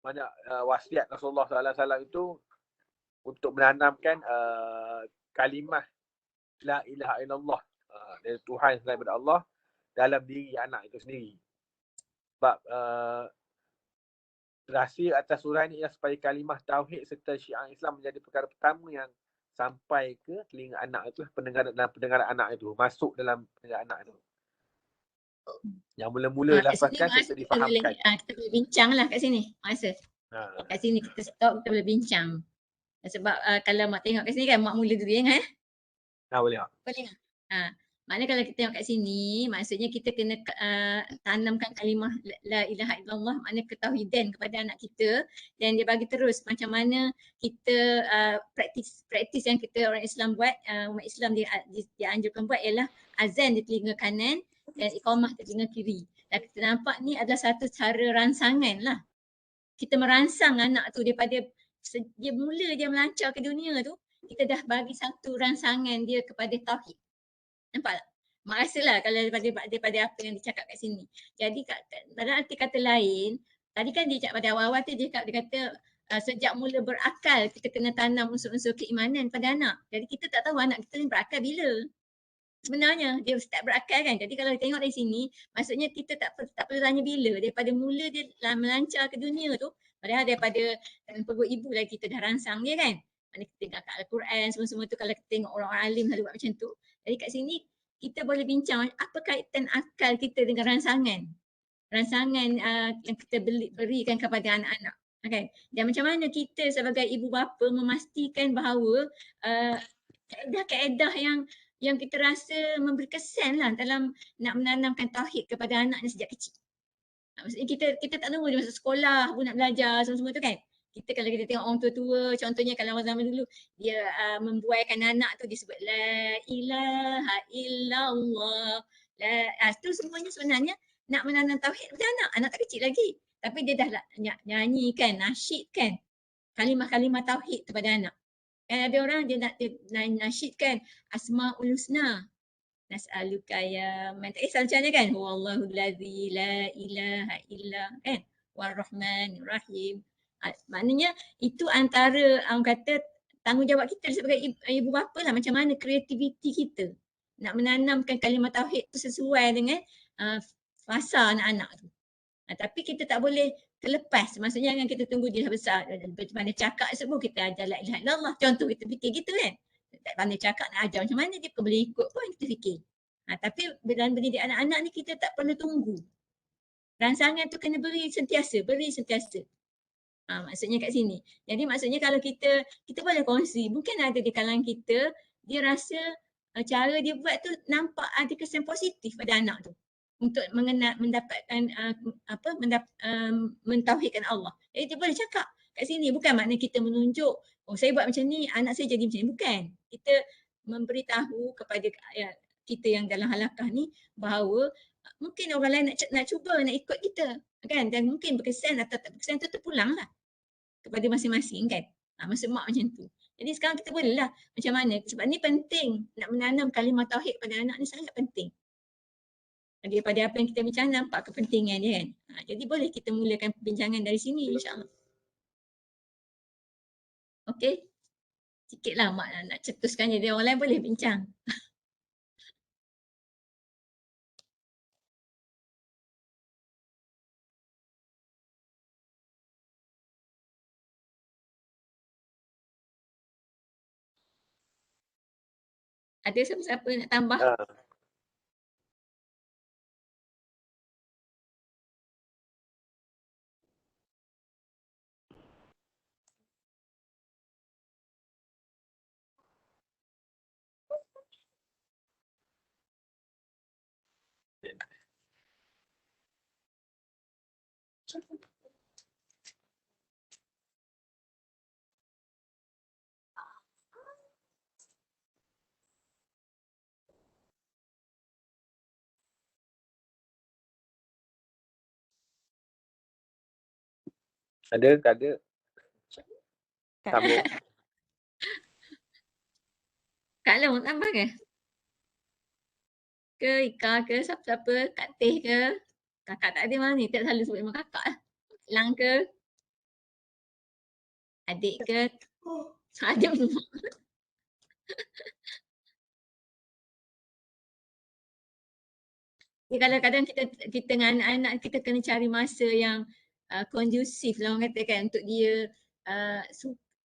Speaker 3: banyak wasiat Rasulullah SAW itu untuk menanamkan kalimah la ilaha illallah dari Tuhan selain daripada Allah dalam diri anak itu sendiri. Sebab rahsia atas surah ini ialah supaya kalimah tauhid serta syiar Islam menjadi perkara pertama yang sampai ke telinga anak itu, pendengaran anak itu, masuk dalam pendengaran anak itu. Yang mula-mula lafazkan serta difahamkan.
Speaker 2: Kita boleh bincang lah kat sini. Masa kat sini kita stop, kita boleh bincang. Sebab kalau mak tengok kat sini kan, mak mula dulu ya.
Speaker 3: Boleh tak?
Speaker 2: Boleh tak? Maknanya kalau kita tengok kat sini, maksudnya kita kena tanamkan kalimah la ilaha illallah, maknanya ketauhidan kepada anak kita, dan dia bagi terus macam mana kita praktis yang kita orang Islam buat, umat Islam dianjurkan buat ialah azan di telinga kanan dan iqamah di telinga kiri. Dan kita nampak ni adalah satu cara rangsangan lah. Kita merangsang anak tu daripada dia melancar ke dunia tu, kita dah bagi satu rangsangan dia kepada tauhid. Nampak tak? Mak rasalah kalau daripada apa yang dicakap kat sini. Jadi dalam arti kata lain, tadi kan dia cakap pada awal-awal tu dia kata sejak mula berakal kita kena tanam unsur-unsur keimanan pada anak. Jadi kita tak tahu anak kita ni berakal bila. Sebenarnya dia start berakal kan. Jadi kalau tengok dari sini, maksudnya kita tak perlu tanya bila. Daripada mula dia melancar ke dunia tu, padahal daripada perut ibu lagi kita dah rangsang dia kan. Mana kita tengok kat Al-Quran semua-semua tu, kalau kita tengok orang alim selalu buat macam tu. Jadi kat sini kita boleh bincang apa kaitan akal kita dengan rangsangan yang kita berikan kepada anak-anak. Okay. Dan macam mana kita sebagai ibu bapa memastikan bahawa kaedah-kaedah yang kita rasa memberi kesan lah dalam nak menanamkan tauhid kepada anaknya sejak kecil. Maksudnya kita tak tunggu dia masuk sekolah pun nak belajar semua-semua tu kan. Kalau kita tengok orang tua-tua, contohnya kalau zaman dulu, dia membuaikan anak tu disebut la ilaha illallah. Itu semuanya sebenarnya nak menanam tauhid kepada anak tak kecil lagi. Tapi dia dah nyanyikan, nasyidkan kalimah-kalimah tauhid kepada anak. Ada orang dia nak nasyidkan Asmaul Husna. Nas'aluka ya man. Tak kisah macam mana kan? Wallahu allazi la ilaha illa kan? Warrahmanir rahim. Maknanya itu antara orang kata tanggungjawab kita sebagai ibu bapa lah, macam mana kreativiti kita nak menanamkan kalimah tauhid tu sesuai dengan fasa anak-anak tu. Tapi kita tak boleh terlepas, maksudnya jangan kita tunggu dia dah besar, mana cakap sebut kita ajar la ilaha illallah, contoh kita fikir gitu kan. Tak pandai cakap nak ajar macam mana, dia boleh ikut pun kita fikir. Tapi dalam pendidik anak-anak ni kita tak perlu tunggu. Rangsangan tu kena beri sentiasa. Maksudnya kat sini. Jadi maksudnya kalau kita boleh kongsi, mungkin ada di kalangan kita, dia rasa cara dia buat tu nampak ada kesan positif pada anak tu. Untuk mendapatkan mentauhidkan Allah. Jadi dia boleh cakap kat sini. Bukan maknanya kita menunjuk, oh saya buat macam ni, anak saya jadi macam ni. Bukan. Kita memberitahu kepada kita yang dalam halakah ni bahawa mungkin orang lain nak cuba, nak ikut kita. Kan? Dan mungkin berkesan atau tak berkesan tu terpulanglah kepada masing-masing kan. Maksud mak macam tu. Jadi sekarang kita bolehlah macam mana. Sebab ni penting. Nak menanam kalimah tauhid pada anak ni sangat penting. Daripada apa yang kita bincang nampak kepentingan dia kan. Jadi boleh kita mulakan perbincangan dari sini insyaAllah. Okey. Sikitlah mak nak cetuskan, jadi orang lain boleh bincang. Ada siapa-siapa nak tambah?
Speaker 3: Ada, tak ada. Sambung.
Speaker 2: Kak Long nak tambah ke? Ke Ika ke siapa-siapa? Kak Teh ke? Kakak tak ada mana ni, tak selalu sebut nama kakak lah. Lang ke? Adik ke? Ada mak. Kadang-kadang kita dengan anak-anak kita kena cari masa yang kondusif lah orang kata kan, untuk dia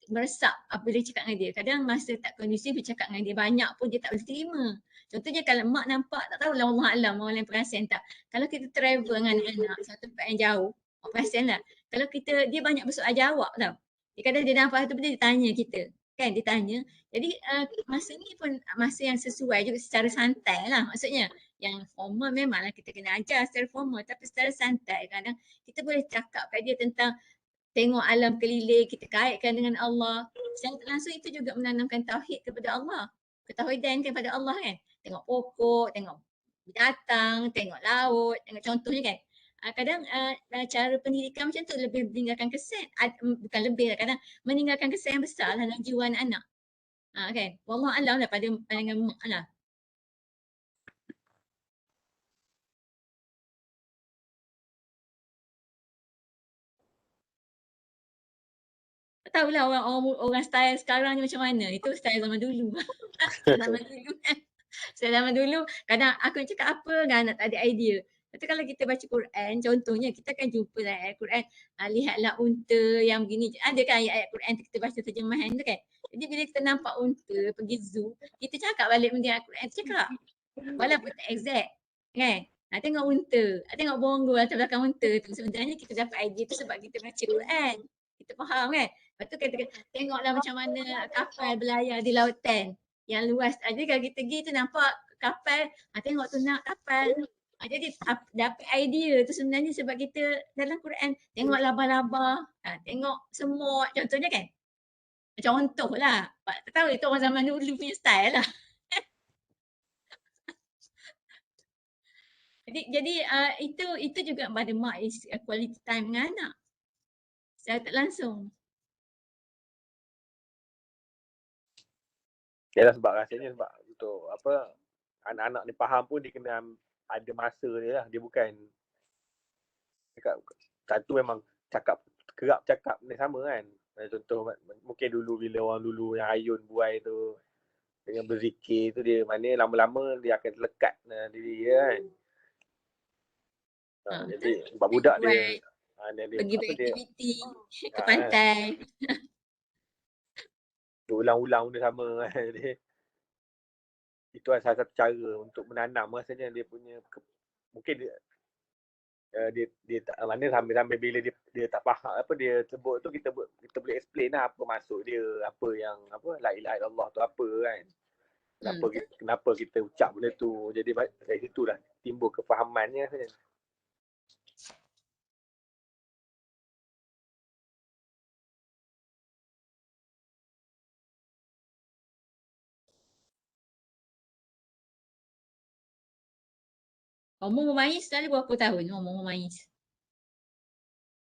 Speaker 2: meresap apa dia cakap dengan dia. Kadang masa tak kondusif dia cakap dengan dia banyak pun dia tak boleh terima. Contohnya kalau mak nampak, tak tahulah Allah Alam orang lain perasan tak. Kalau kita travel dengan anak satu tempat yang jauh, mak perasan lah. Kalau dia banyak bersoal jawab tau. Kadang dia nampak tu dia tanya kita. Kan dia tanya. Jadi masa ni pun masa yang sesuai juga secara santai lah maksudnya. Yang formal memanglah kita kena ajar secara formal, tapi secara santai kadang kita boleh cakap kat dia tentang tengok alam keliling, kita kaitkan dengan Allah. Secara langsung itu juga menanamkan tauhid kepada Allah. Ketauhidan kepada Allah kan. Tengok pokok, tengok binatang, tengok laut, tengok contohnya kan. Kadang cara pendidikan macam tu lebih meninggalkan kesan, bukan lebih lah, kadang meninggalkan kesan yang besar lah dalam jiwa anak-anak. Kan. Wallahualam lah pada pandangan mak lah. Tak tahulah orang style sekarang ni macam mana. Itu style zaman dulu. Zaman dulu kan. Style zaman dulu kadang aku nak cakap apa dengan anak tak ada idea. Tapi kalau kita baca Quran, contohnya kita akan jumpa dalam ayat Quran, lihatlah unta yang begini. Ada kan ayat-ayat Quran kita baca terjemahan tu kan. Jadi bila kita nampak unta pergi zoo, kita cakap balik benda ayat Quran tu cakap. Walaupun tak exact. Kan? Tengok unta, tengok bonggol atas belakang unta tu. Sebenarnya kita dapat idea tu sebab kita baca Quran. Kita faham kan? Lepas tu kita tengoklah macam mana kapal berlayar di lautan yang luas. Jadi kalau kita pergi tu nampak kapal, tengok tu nak kapal. Jadi dapat idea tu sebenarnya sebab kita dalam Quran tengok laba-laba, tengok semut contohnya kan. Contoh lah. Tak tahu itu orang zaman dulu punya style lah. Jadi itu juga pada mak is quality time dengan anak. Secara tak langsung.
Speaker 3: Yalah sebab rasanya sebab untuk apa anak-anak ni faham pun dia kena ada masa dia lah. Dia bukan cakap satu memang kerap cakap benda sama kan. Contoh mungkin dulu bila orang dulu yang ayun buai tu dengan berzikir tu dia mana lama-lama dia akan lekat diri dia kan. Jadi sebab budak dia
Speaker 2: pergi beraktiviti ke
Speaker 3: kan,
Speaker 2: pantai.
Speaker 3: dia ulang-ulang benda sama kan. Jadi itu salah satu cara untuk menanam rasanya dia punya mungkin dia tak mana sambil bila dia tak faham apa dia sebut tu kita boleh explain lah apa maksud dia, apa yang apa la ilaha illallah tu apa kan. Kenapa kita ucap benda tu. Jadi dari situlah timbul kefahamannya kan.
Speaker 2: Umur Mumaiz selalu berapa tahun umur Mumaiz?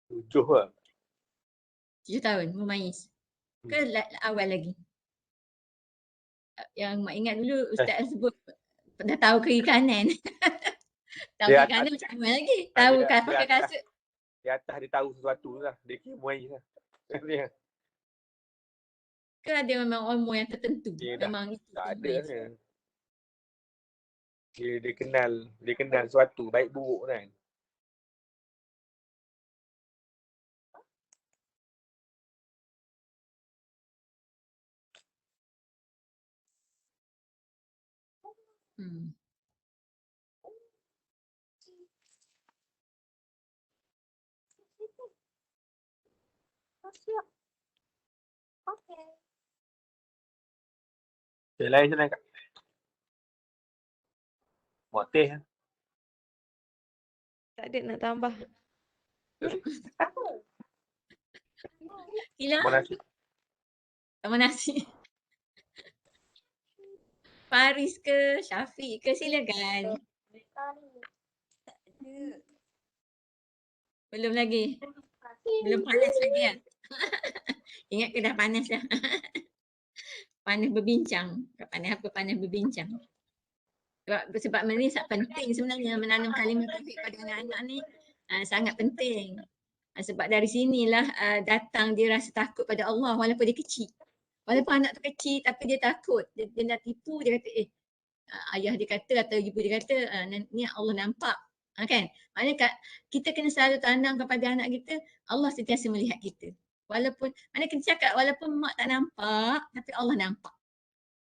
Speaker 3: 7 lah.
Speaker 2: 7 tahun Mumaiz. Ke awal lagi? Yang mak ingat dulu Ustaz sebut dah tahu kiri kanan. Tahu kiri kanan macam mana lagi? Tahu pakai kasut.
Speaker 3: Di atas dia tahu sesuatu lah. Dia kira Mumaiz lah.
Speaker 2: Ke ada memang umur yang tertentu? Memang itu
Speaker 3: tak ada kan. Dia kenal sesuatu baik buruk kan.
Speaker 1: Okay.
Speaker 3: Lain senang Kak. Motih lah.
Speaker 4: Tak ada nak tambah.
Speaker 2: Hilang?
Speaker 3: Nasi.
Speaker 2: Sama nasi. Faris ke Syafiq ke silakan. Belum lagi. Belum panas lagi kan? Ingat ke dah panas dah. Panas berbincang. Panas apa? Panas berbincang. Sebab ini sangat penting sebenarnya menanam kalimah tauhid pada anak-anak ni sangat penting. Sebab dari sinilah datang dia rasa takut pada Allah walaupun dia kecil. Walaupun anak tu kecil tapi dia takut. Dia nak tipu, dia kata ayah dia kata atau ibu dia kata ni Allah nampak. Kan? Maknanya kita kena selalu tanam kepada anak kita, Allah sentiasa melihat kita. Walaupun, mana kita cakap walaupun mak tak nampak tapi Allah nampak.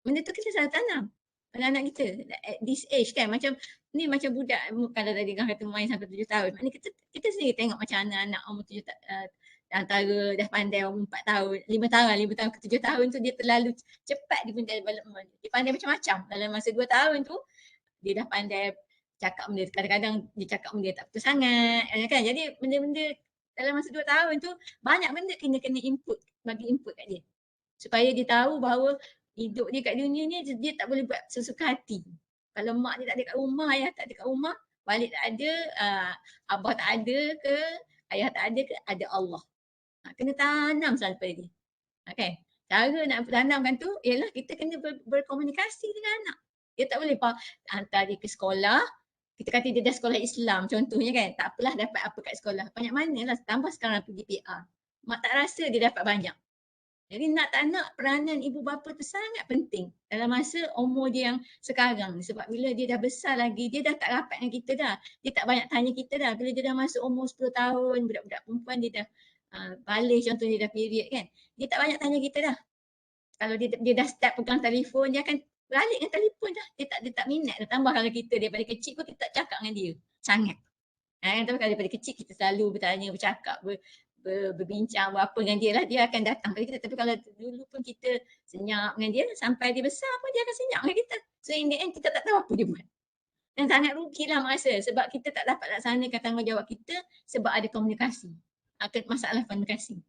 Speaker 2: Benda tu kita selalu tanam pada anak kita at this age kan. Macam ni macam budak kalau tadi kan kata main sampai 7 tahun. Maknanya kita sendiri tengok macam anak-anak umur 7 tahun antara dah pandai umur 4 tahun, 5 tahun ke 7 tahun tu dia terlalu cepat dia punya development. Dia pandai macam-macam. Dalam masa 2 tahun tu dia dah pandai cakap benda, kadang-kadang dia cakap benda tak betul sangat kan. Jadi benda-benda dalam masa 2 tahun tu banyak benda kena input, bagi input kat dia. Supaya dia tahu bahawa hidup dia kat dunia ni dia tak boleh buat sesuka hati. Kalau mak dia tak ada kat rumah, ayah tak ada kat rumah, balik tak ada, abah tak ada ke, ayah tak ada ke, ada Allah. Kena tanam selalu pada dia. Okay. Cara nak tanamkan tu ialah kita kena berkomunikasi dengan anak. Dia tak boleh hantar dia ke sekolah. Kita kata dia dah sekolah Islam contohnya kan. Tak apalah dapat apa kat sekolah. Banyak mana lah tambah sekarang pergi PR. Mak tak rasa dia dapat banyak. Jadi nak tak nak peranan ibu bapa tu sangat penting dalam masa umur dia yang sekarang ni. Sebab bila dia dah besar lagi, dia dah tak rapat dengan kita dah. Dia tak banyak tanya kita dah. Bila dia dah masuk umur 10 tahun, budak-budak perempuan dia dah balik contohnya dia dah period kan. Dia tak banyak tanya kita dah. Kalau dia dah start pegang telefon, dia akan balik dengan telefon dah. Dia tak minat dah. Tambah kalau kita daripada kecil pun kita tak cakap dengan dia. Sangat. Tapi kalau daripada kecil kita selalu bertanya, bercakap, berbincang apa dengan dia lah, dia akan datang pada kita. Tapi kalau dulu pun kita senyap dengan dia, sampai dia besar pun dia akan senyap dengan kita. So in the end kita tak tahu apa dia buat. Dan sangat rugilah mak rasa sebab kita tak dapat laksanakan tanggungjawab kita sebab ada komunikasi. Masalah komunikasi.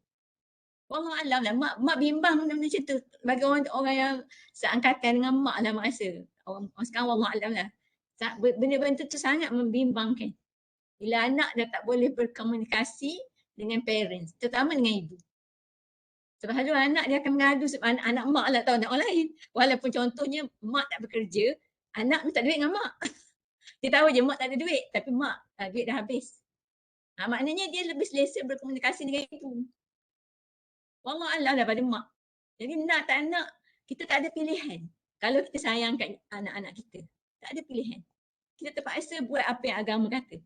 Speaker 2: Wallahualam lah, mak bimbang benda macam tu. Bagi orang yang seangkatan dengan mak lah mak rasa. Orang sekarang wallahualam lah. Benda-benda tu sangat membimbangkan. Bila anak dah tak boleh berkomunikasi dengan parents, terutama dengan ibu. Sebab selalu anak dia akan mengadu sebab anak mak lah tahu anak orang lain. Walaupun contohnya mak tak bekerja, anak minta duit dengan mak. Dia tahu je mak tak ada duit, tapi mak duit dah habis. Maknanya dia lebih selesa berkomunikasi dengan ibu. Wallah alam daripada mak. Jadi nak tak nak, kita tak ada pilihan. Kalau kita sayang kat anak-anak kita, tak ada pilihan. Kita terpaksa buat apa yang agama kata.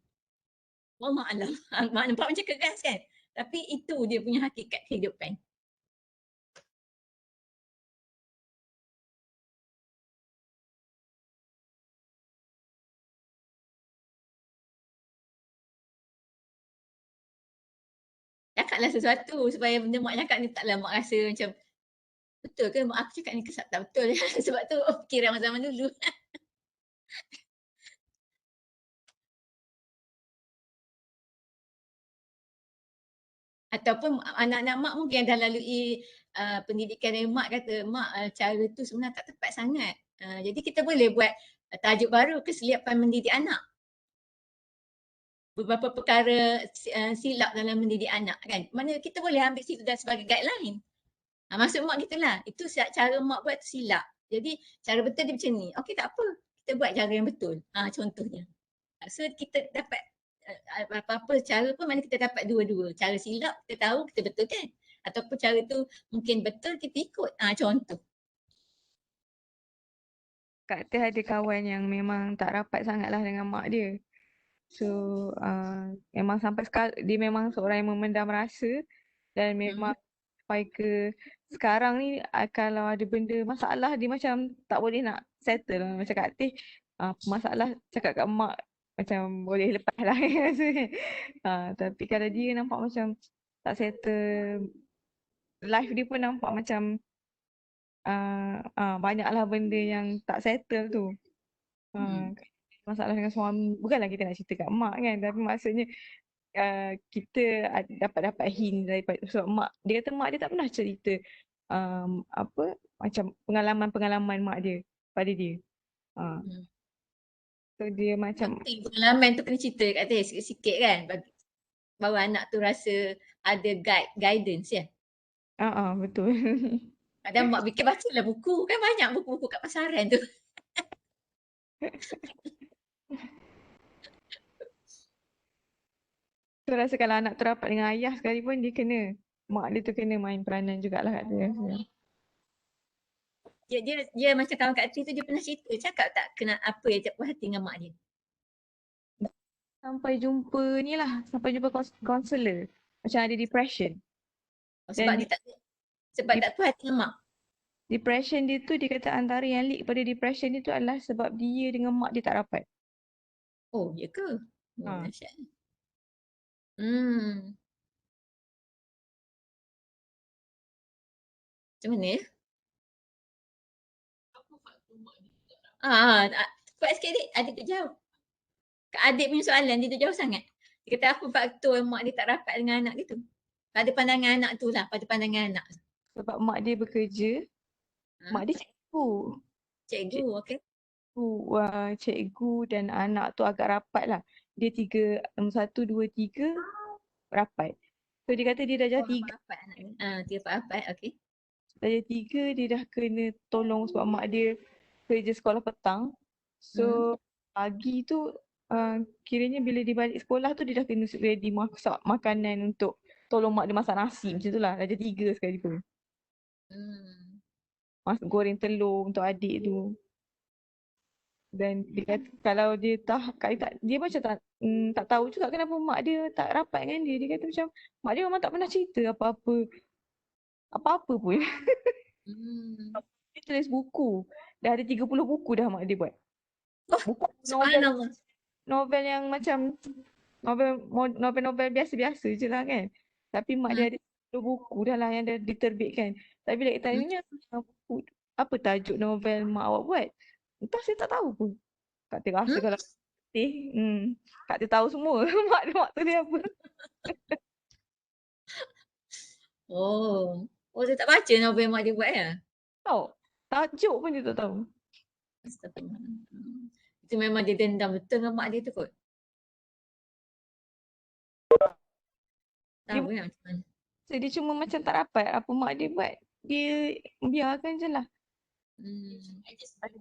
Speaker 2: Wallah alam. Nampak macam keras kan? Tapi itu dia punya hakikat kehidupan. Cakaplah sesuatu supaya benda mak cakap ni taklah mak rasa macam betul ke mak aku cakap ni kesat tak betul. Sebab tu fikiran zaman dulu. Ataupun anak-anak mak mungkin dah lalui pendidikan dari mak kata, mak cara tu sebenarnya tak tepat sangat. Jadi kita boleh buat tajuk baru, kesilapan mendidik anak. Beberapa perkara silap dalam mendidik anak kan. Mana kita boleh ambil situ dah sebagai guideline. Maksud mak gitulah. Itu cara mak buat tu silap. Jadi cara betul dia macam ni. Okey tak apa. Kita buat cara yang betul. Contohnya. So kita dapat apa-apa cara pun mana kita dapat dua-dua. Cara silap kita tahu kita betul kan. Ataupun cara tu mungkin betul kita ikut. Contoh.
Speaker 4: Kak Teh ada kawan yang memang tak rapat sangatlah dengan mak dia. So memang sampai sekarang dia memang seorang yang memendam rasa dan memang sampai ke sekarang ni kalau ada benda masalah dia macam tak boleh nak settle. Macam Kak Teh masalah cakap kat mak macam boleh lepas lah rasanya. Tapi kalau dia nampak macam tak settle, life dia pun nampak macam banyaklah benda yang tak settle tu. Masalah dengan suami, bukanlah kita nak cerita kat mak kan, tapi maksudnya kita dapat hint daripada sebab mak, dia kata mak dia tak pernah cerita apa macam pengalaman-pengalaman mak dia pada dia. So dia macam
Speaker 2: Penting pengalaman tu kena cerita kat dia sikit-sikit kan. Baru anak tu rasa ada guidance ya.
Speaker 4: betul.
Speaker 2: Kadang mak fikir bacalah buku. Kan banyak buku-buku kat pasaran tu.
Speaker 4: So rasa kalau anak tu rapat dengan ayah sekalipun dia kena, mak dia tu kena main peranan jugalah kat dia.
Speaker 2: Dia macam kawan Kak Tri tu dia pernah cerita. Cakap tak kena apa yang tak puas hati dengan mak dia.
Speaker 4: Sampai jumpa ni lah, sampai jumpa kaunselor. Macam ada depression.
Speaker 2: Sebab
Speaker 4: Dan
Speaker 2: dia tak puas hati dengan mak.
Speaker 4: Depression dia tu dia kata antara yang lead pada depression dia tu adalah sebab dia dengan mak dia tak rapat.
Speaker 2: Oh, ya ke?
Speaker 4: Ha.
Speaker 2: Dahsyat. Macam mana ya? Kuat sikit adik. Adik tu jauh. Kak adik punya soalan dia tu jauh sangat. Dia kata apa faktor mak dia tak rapat dengan anak dia tu? Pada pandangan anak tu lah. Pada pandangan anak.
Speaker 4: Sebab mak dia bekerja, mak dia cikgu.
Speaker 2: Cikgu, okey.
Speaker 4: Cikgu dan anak tu agak rapat lah. Dia 1, 2, 3 rapat. So dia kata dia dah jadi 3.
Speaker 2: Rapat anak dia. 3, 4, okey.
Speaker 4: Darjah 3 dia dah kena tolong sebab mak dia kerja sekolah petang. So pagi tu kiranya bila dia balik sekolah tu dia dah kena ready masak makanan untuk tolong mak dia masak nasi macam tu lah. Darjah 3 sekalipun. Masak goreng telur untuk adik tu. Dan dia kata kalau dia dia macam tak tahu juga kenapa mak dia tak rapat dengan dia. Dia kata macam mak dia memang tak pernah cerita apa-apa pun. Dia tulis buku. Dah ada 30 buku dah mak dia buat. Buku novel yang macam novel biasa-biasa je lah kan. Tapi mak dia ada 10 buku dah lah yang dah diterbitkan. Tapi bila kita tanya buku apa tajuk novel mak awak buat? Entah saya tak tahu pun. Kak Teh rasa kalau Kak Teh tahu semua mak tulis apa.
Speaker 2: Dia tak baca novel mak dia buat ya?
Speaker 4: Tahu. Tajuk pun dia tak tahu.
Speaker 2: Itu memang dia dendam betul dengan mak dia tu kot. Tahu kan macam mana.
Speaker 4: So, dia cuma macam tak rapat apa mak dia buat. Dia biarkan je lah.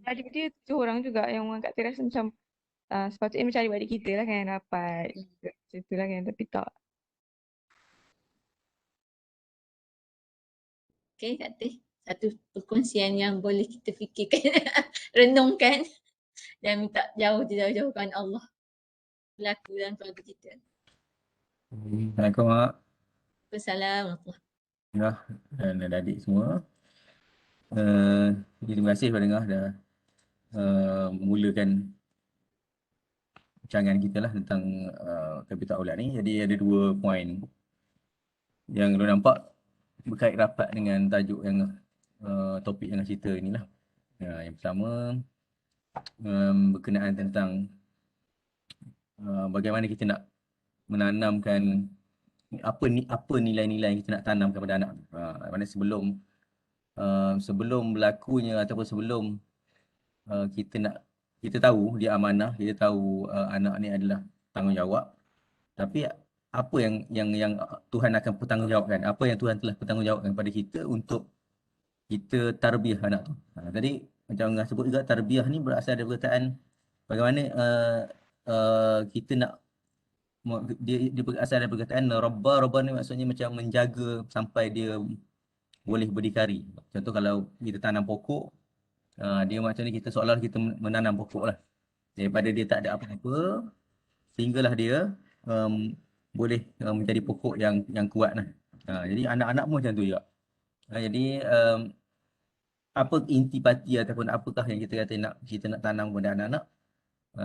Speaker 4: Adik dia 7 orang juga yang orang Kak Teh rasa macam sepatutnya macam adik-adik kita lah kan rapat. Macam tu lah kan tapi tak.
Speaker 2: Okey, Kak Teh. Satu perkongsian yang boleh kita fikirkan, renungkan dan minta jauh-jauhkan Allah berlaku dalam keluarga kita.
Speaker 5: Assalamualaikum Mak.
Speaker 2: Wassalamualaikum.
Speaker 5: Dan adik-adik semua. Terima kasih kepada Ngah dah memulakan rancangan kita lah tentang kapital aulad ni. Jadi ada 2 poin yang lu nampak berkait rapat dengan tajuk yang topik yang cerita inilah. Yang pertama berkenaan tentang bagaimana kita nak menanamkan apa nilai-nilai yang kita nak tanam kepada anak. Mana sebelum berlakunya ataupun sebelum kita tahu dia amanah, kita tahu anak ni adalah tanggungjawab. Tapi apa yang Tuhan akan bertanggungjawabkan, apa yang Tuhan telah bertanggungjawabkan kepada kita untuk kita tarbiyah anak tu. Tadi macam Ngah sebut juga, tarbiyah ni berasal dari perkataan bagaimana kita nak, dia berasal dari perkataan rabba ni maksudnya macam menjaga sampai dia boleh berdikari. Contoh kalau kita tanam pokok, dia macam ni, kita seolah kita menanam pokok lah. Daripada dia tak ada apa-apa, sehinggalah dia boleh menjadi pokok yang kuat lah. Jadi anak-anak pun macam tu juga. Jadi apa intipati ataupun apakah yang kita nak tanam kepada anak-anak?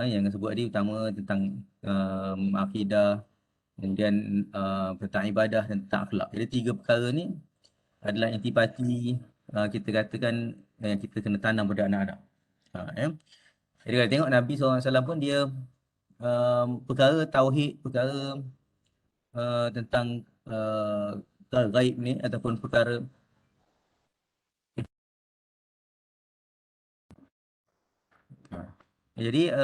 Speaker 5: Yang sebut tadi utama tentang akidah, kemudian tentang ibadah dan tentang akhlak. Jadi 3 perkara ni adalah intipati kita katakan yang kita kena tanam pada anak-anak. Jadi kalau tengok Nabi SAW pun dia perkara tauhid, perkara tentang gaib ni ataupun perkara jadi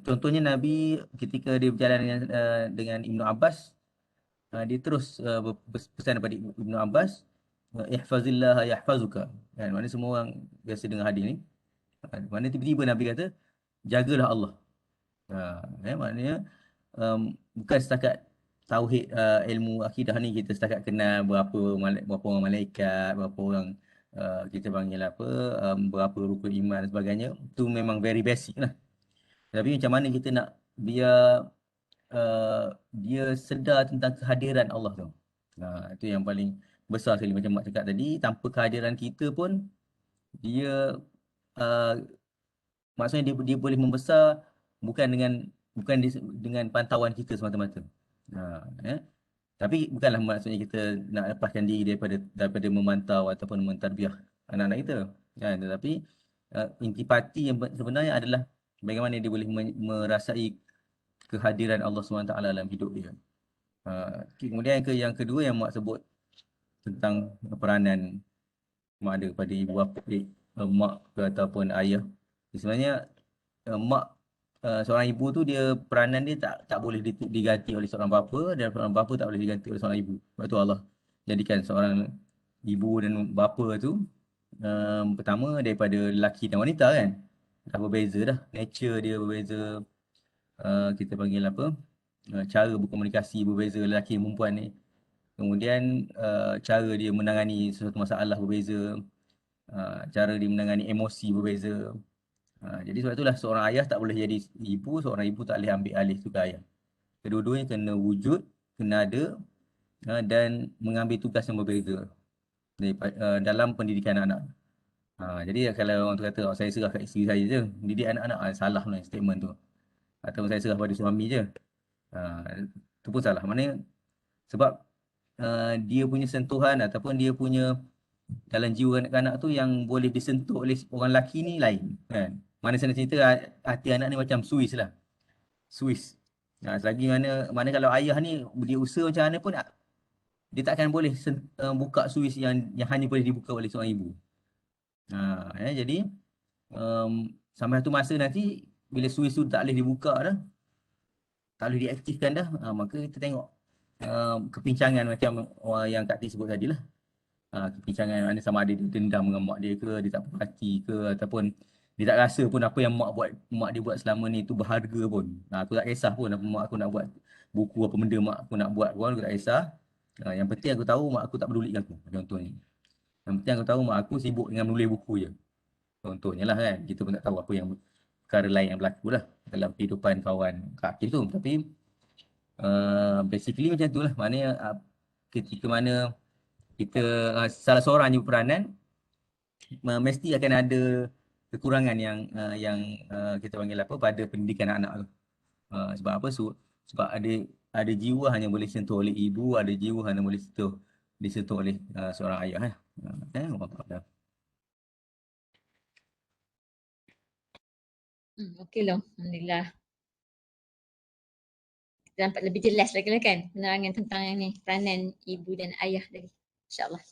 Speaker 5: contohnya Nabi ketika dia berjalan dengan Ibnu Abbas, dia terus berpesan kepada Ibnu Abbas, ihfazillah yahfazuka. Kan, mana semua orang biasa dengar hadis ni. Mana tiba-tiba Nabi kata, jagalah Allah. Maknanya bukan setakat tauhid, ilmu akidah ni kita setakat kenal berapa orang malaikat, berapa orang kita panggil apa, berapa rukun iman dan sebagainya. Itu memang very basic lah. Tapi macam mana kita nak biar dia sedar tentang kehadiran Allah tu. Itu yang paling besar sekali. Macam Mak cakap tadi, tanpa kehadiran kita pun dia maksudnya dia boleh membesar bukan dengan pantauan kita semata-mata. Tapi bukanlah maksudnya kita nak lepaskan diri daripada memantau ataupun mentarbiyah anak-anak kita. Kan? Tetapi intipati yang sebenarnya adalah bagaimana dia boleh merasai kehadiran Allah SWT dalam hidup dia. Kemudian yang kedua yang Mak sebut tentang peranan mak ada kepada ibu bapa, mak ke ataupun ayah. Sebenarnya mak, seorang ibu tu dia peranan dia tak boleh diganti oleh seorang bapa, dan seorang bapa tak boleh diganti oleh seorang ibu. Sebab tu Allah jadikan seorang ibu dan bapa tu pertama daripada lelaki dan wanita kan. Dah berbeza dah, nature dia berbeza, kita panggil apa, cara berkomunikasi berbeza lelaki dan perempuan ni. Kemudian cara dia menangani sesuatu masalah berbeza, cara dia menangani emosi berbeza. Jadi sebab itulah seorang ayah tak boleh jadi ibu, seorang ibu tak boleh ambil alih tugas ayah. Kedua-duanya kena wujud, kena ada, dan mengambil tugas yang berbeza dalam pendidikan anak. Jadi kalau orang tu kata, saya serah kat isteri saya je, didik anak-anak, salah lah statement tu. Atau saya serah pada suami je. Itu pun salah. Maknanya sebab dia punya sentuhan ataupun dia punya dalam jiwa anak-anak tu yang boleh disentuh oleh orang lelaki ni lain kan. Mana saya nak cerita hati anak ni macam Swiss lah. Swiss. Selagi mana kalau ayah ni dia usaha macam mana pun dia takkan boleh buka Swiss yang hanya boleh dibuka oleh seorang ibu. Jadi sampai satu masa nanti bila Swiss tu tak boleh dibuka dah, tak boleh diaktifkan dah, maka kita tengok kepincangan macam yang Kak T sebut tadi lah. Kepincangan mana sama ada dia dendam dengan mak dia ke, dia tak perhati ke, ataupun dia tak rasa pun apa yang mak dia buat selama ni tu berharga pun. Aku tak kisah pun apa mak aku nak buat buku, apa benda mak aku nak buat pun aku tak kisah. Yang penting aku tahu mak aku tak peduli dengan aku, contohnya. Yang penting aku tahu mak aku sibuk dengan menulis buku je. Contohnya lah kan. Kita pun tak tahu apa yang perkara lain yang berlaku lah dalam kehidupan kawan Kak Akif tu. Tapi basically macam tu lah. Maknanya ketika mana kita salah seorang je peranan, mesti akan ada kekurangan yang kita panggil apa pada pendidikan anak tu. Sebab apa? Sebab ada jiwa hanya boleh sentuh oleh ibu, ada jiwa hanya boleh disentuh oleh seorang ayah. Allah.
Speaker 2: Okey lah. Alhamdulillah. Kita nampak lebih jelas lagi lah kan penerangan tentang yang ni, peranan ibu dan ayah tadi. InsyaAllah.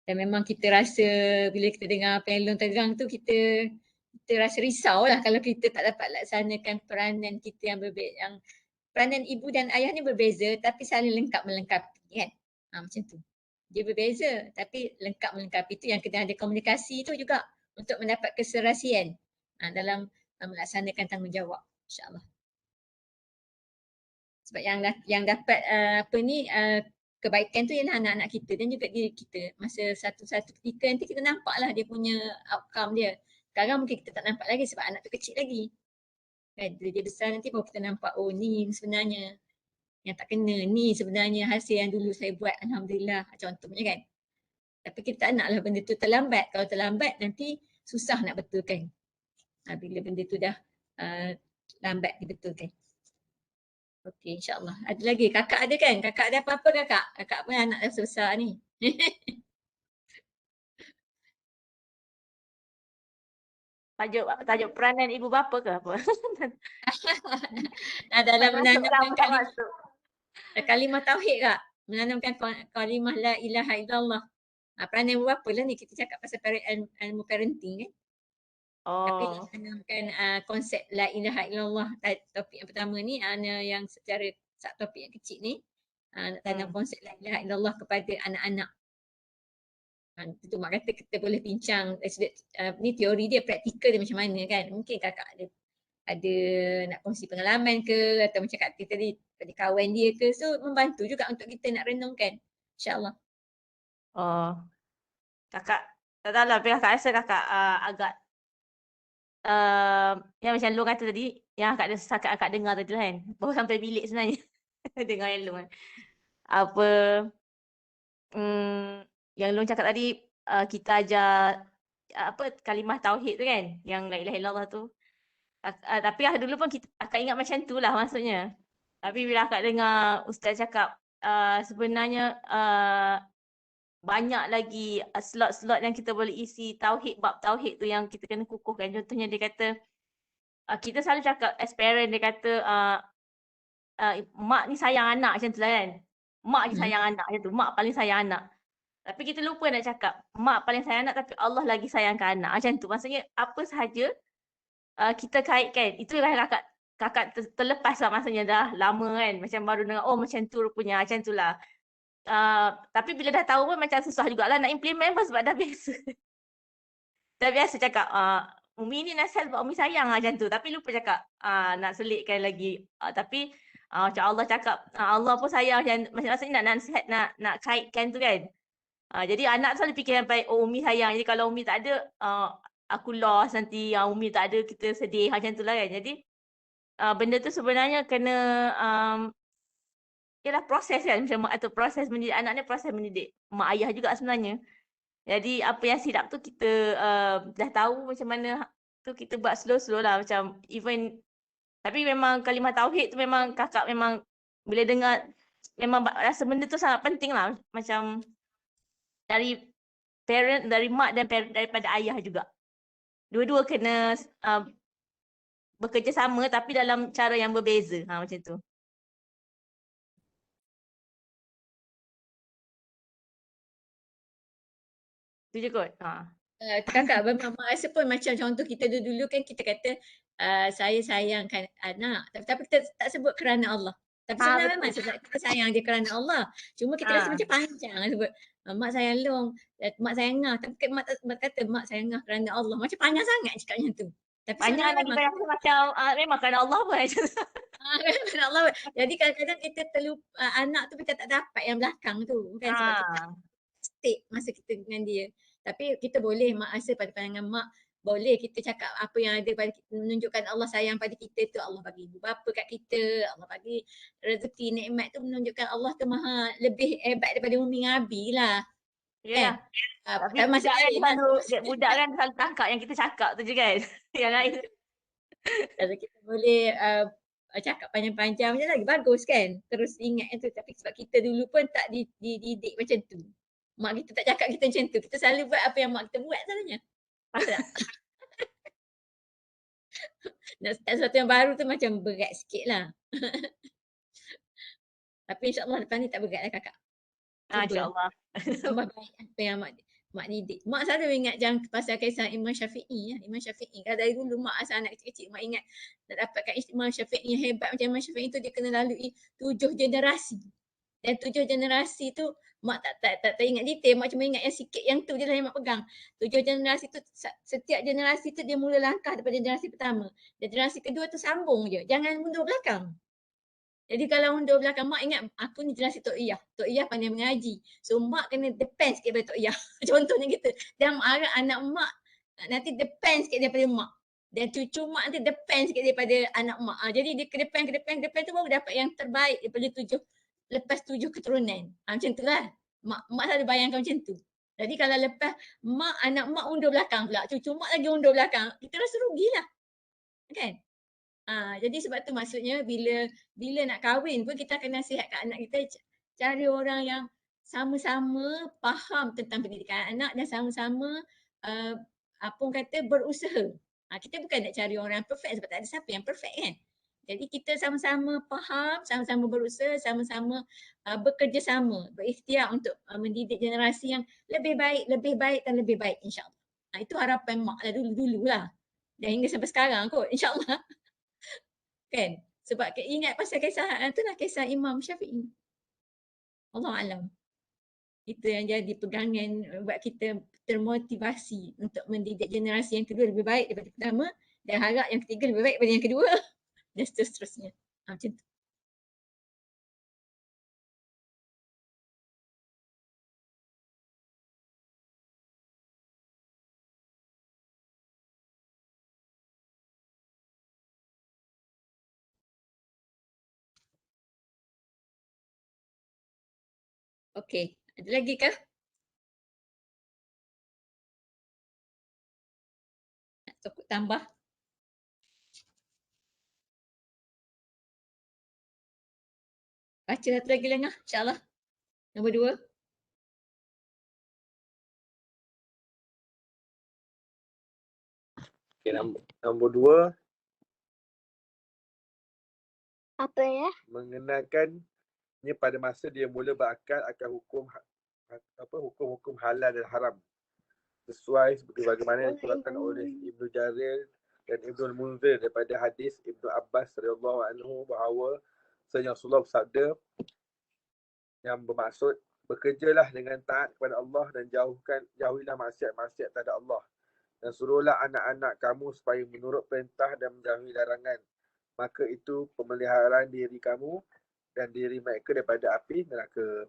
Speaker 2: Dan memang kita rasa bila kita dengar apa yang Long terang tu, kita rasa risau lah kalau kita tak dapat laksanakan peranan kita yang peranan ibu dan ayah ni berbeza tapi saling lengkap melengkapi kan. Macam tu. Dia berbeza tapi lengkap melengkapi tu yang kena ada komunikasi tu juga untuk mendapat keserasian dalam melaksanakan tanggungjawab, insya-Allah. Sebab yang dapat kebaikan tu ialah anak-anak kita dan juga diri kita. Masa satu-satu ketika nanti kita nampaklah dia punya outcome dia. Sekarang mungkin kita tak nampak lagi sebab anak tu kecil lagi. Kan? Bila dia besar nanti baru kita nampak, oh ni sebenarnya yang tak kena, ni sebenarnya hasil yang dulu saya buat, alhamdulillah, contohnya kan. Tapi kita tak naklah benda tu terlambat. Kalau terlambat nanti susah nak betulkan. Bila benda tu dah lambat dibetulkan. Okey, insyaAllah. Ada lagi? Kakak ada kan? Kakak ada apa-apa kakak? Kakak pun anak dah besar ni.
Speaker 6: Tajuk peranan ibu bapa ke apa?
Speaker 2: Dalam menanamkan
Speaker 6: tak masuk.
Speaker 2: kalimah tauhid kak. Menanamkan kalimah la ilaha illallah. Peranan ibu bapa lah ni kita cakap pasal ilmu parenting kan. Tapi menanamkan konsep la ilaha illallah. Topik yang pertama ni yang secara topik yang kecil ni. Nak tanam konsep la ilaha illallah kepada anak-anak. Itu mak kata kita boleh bincang ni teori dia, praktikal dia macam mana kan. Mungkin kakak ada nak kongsi pengalaman ke atau macam kata tadi pada kawan dia ke. So membantu juga untuk kita nak renungkan. InsyaAllah.
Speaker 6: Kakak tak tahu lah, tapi kakak rasa kakak agak yang macam Long kata tadi, yang kakak dengar tadi lah kan. Baru sampai bilik sebenarnya. Dengar yang Long kan. Yang Long cakap tadi, kita ajar kalimah tauhid tu kan, yang la ilaha illallah tu. Tapi dulu pun akak ingat macam tu lah maksudnya. Tapi bila akak dengar ustaz cakap, sebenarnya banyak lagi slot-slot yang kita boleh isi tauhid, bab tauhid tu yang kita kena kukuhkan. Contohnya dia kata, kita selalu cakap as parent, dia kata mak ni sayang anak macam tu lah kan. Mak je sayang anak macam tu, mak paling sayang anak. Tapi kita lupa nak cakap, mak paling sayang anak tapi Allah lagi sayangkan anak. Macam tu. Maksudnya apa sahaja kita kaitkan. Itulah kakak terlepas lah maksudnya dah lama kan. Macam baru dengar, oh macam tu rupanya, macam tu lah. Tapi bila dah tahu pun macam susah jugalah nak implement pun sebab dah biasa. Dah biasa cakap, Umi ni nasihat sebab Umi sayang macam tu. Tapi lupa cakap, nak selitkan lagi. Tapi macam Allah cakap, Allah pun sayang macam maksudnya nak nasihat, nak kaitkan tu kan. Jadi anak selalu fikir sampai, oh Umi sayang. Jadi kalau Umi tak ada, aku lost nanti. Umi tak ada, kita sedih macam tu lah kan. Jadi benda tu sebenarnya kena ialah proses kan, macam atau proses mendidik anak ni, proses mendidik mak ayah juga sebenarnya. Jadi apa yang silap tu kita dah tahu macam mana tu, kita buat slow-slow lah macam even. Tapi memang kalimah tauhid tu memang kakak memang bila dengar memang rasa benda tu sangat penting lah, macam dari parent, dari mak dan daripada ayah juga. Dua-dua kena bekerjasama tapi dalam cara yang berbeza. Macam tu. Itu je kot.
Speaker 2: Kakak, mak rasa pun macam contoh kita dulu kan kita kata saya sayangkan anak. Tapi kita tak sebut kerana Allah. Tapi sebenarnya memang kita sayang dia kerana Allah. Cuma kita rasa macam panjang sebut mak sayang Long, mak sayang Ngah. Tapi mak kata mak sayang Ngah kerana Allah. Macam panjang sangat cakap macam tu. Tapi
Speaker 6: panjang lagi rasa macam memang kerana Allah pun macam tu.
Speaker 2: Kerana Allah. Jadi kadang-kadang kita terlupa anak tu kita tak dapat yang belakang tu. Bukan sebab kita hektik masa kita dengan dia. Tapi kita boleh mak rasa pada pandangan mak, boleh kita cakap apa yang ada pada kita, menunjukkan Allah sayang pada kita tu. Allah bagi ibu bapa kat kita, Allah bagi rezeki nikmat tu, menunjukkan Allah tu maha lebih hebat daripada Umi dengan Abi lah.
Speaker 6: Yalah. Tapi
Speaker 2: Tak
Speaker 6: budak kan
Speaker 2: lain lah.
Speaker 6: budak kan selalu tangkap yang kita cakap tu je kan. Yang lain
Speaker 2: Kalau kita boleh cakap panjang-panjang je lagi bagus kan. Terus ingat tu. Tapi sebab kita dulu pun tak dididik macam tu. Mak kita tak cakap kita macam tu. Kita selalu buat apa yang mak kita buat selalunya. Betul tak? Nak start sesuatu yang baru tu macam berat sikit lah. Tapi insyaAllah depan ni tak berat lah kakak.
Speaker 6: insya-Allah.
Speaker 2: Tambah baik apa yang mak didik. Mak selalu ingat jangan pasal kisah Imam Syafi'i ya. Imam Syafi'i. Kalau dari dulu mak asal anak kecil-kecil mak ingat nak dapatkan Imam Syafi'i yang hebat macam Imam Syafi'i tu dia kena lalui 7 generasi. Dan 7 generasi tu mak tak ingat detail, mak cuma ingat yang sikit yang tu je lah yang mak pegang. 7 generasi tu setiap generasi tu dia mula langkah daripada generasi pertama. Dan generasi kedua tu sambung je. Jangan mundur belakang. Jadi kalau mundur belakang, mak ingat aku ni generasi Tok Iyah. Tok Iyah pandai mengaji. So mak kena depend sikit daripada Tok Iyah. Contohnya gitu. Dan harap anak mak nanti depend sikit daripada mak. Dan cucu mak nanti depend sikit daripada anak mak. Jadi dia ke depan tu baru dapat yang terbaik daripada 7. Lepas 7 keturunan. Macam tu lah. Mak selalu bayangkan macam tu. Jadi kalau lepas mak, anak mak undur belakang pula. Cucu mak lagi undur belakang. Kita rasa rugilah. Kan? Jadi sebab tu maksudnya bila nak kahwin pun kita akan nasihat kat anak kita cari orang yang sama-sama faham tentang pendidikan anak dan sama-sama apa orang kata berusaha. Kita bukan nak cari orang yang perfect sebab tak ada siapa yang perfect kan. Jadi kita sama-sama faham, sama-sama berusaha, sama-sama bekerjasama, berikhtiar untuk mendidik generasi yang lebih baik dan lebih baik insya-Allah. Itu harapan mak lah dulu-dulu lah. Dan hingga sampai sekarang kot insya-Allah. Kan? Sebab ingat pasal kisah tu lah kisah Imam Syafi'i. Allah alam. Itu yang jadi pegangan buat kita termotivasi untuk mendidik generasi yang kedua lebih baik daripada pertama dan harap yang ketiga lebih baik daripada yang kedua dan seterusnya. Macam tu. Okey, ada lagi kah? Nak takut tambah? Baca satu lagi lengah insyaAllah. Nombor 2.
Speaker 3: Okay, nombor 2.
Speaker 1: Apa ya?
Speaker 3: Mengenalkannya pada masa dia mula berakal akan hukum-hukum halal dan haram. Sesuai seperti bagaimana yang diterangkan oleh Ibnu Jarir dan Ibnu Munzir daripada hadis Ibnu Abbas radhiyallahu anhu bahawa Rasulullah bersabda yang bermaksud bekerjalah dengan taat kepada Allah dan jauhilah maksiat-maksiat terhadap Allah. Dan suruhlah anak-anak kamu supaya menurut perintah dan menjauhi larangan. Maka itu pemeliharaan diri kamu dan diri mereka daripada api neraka.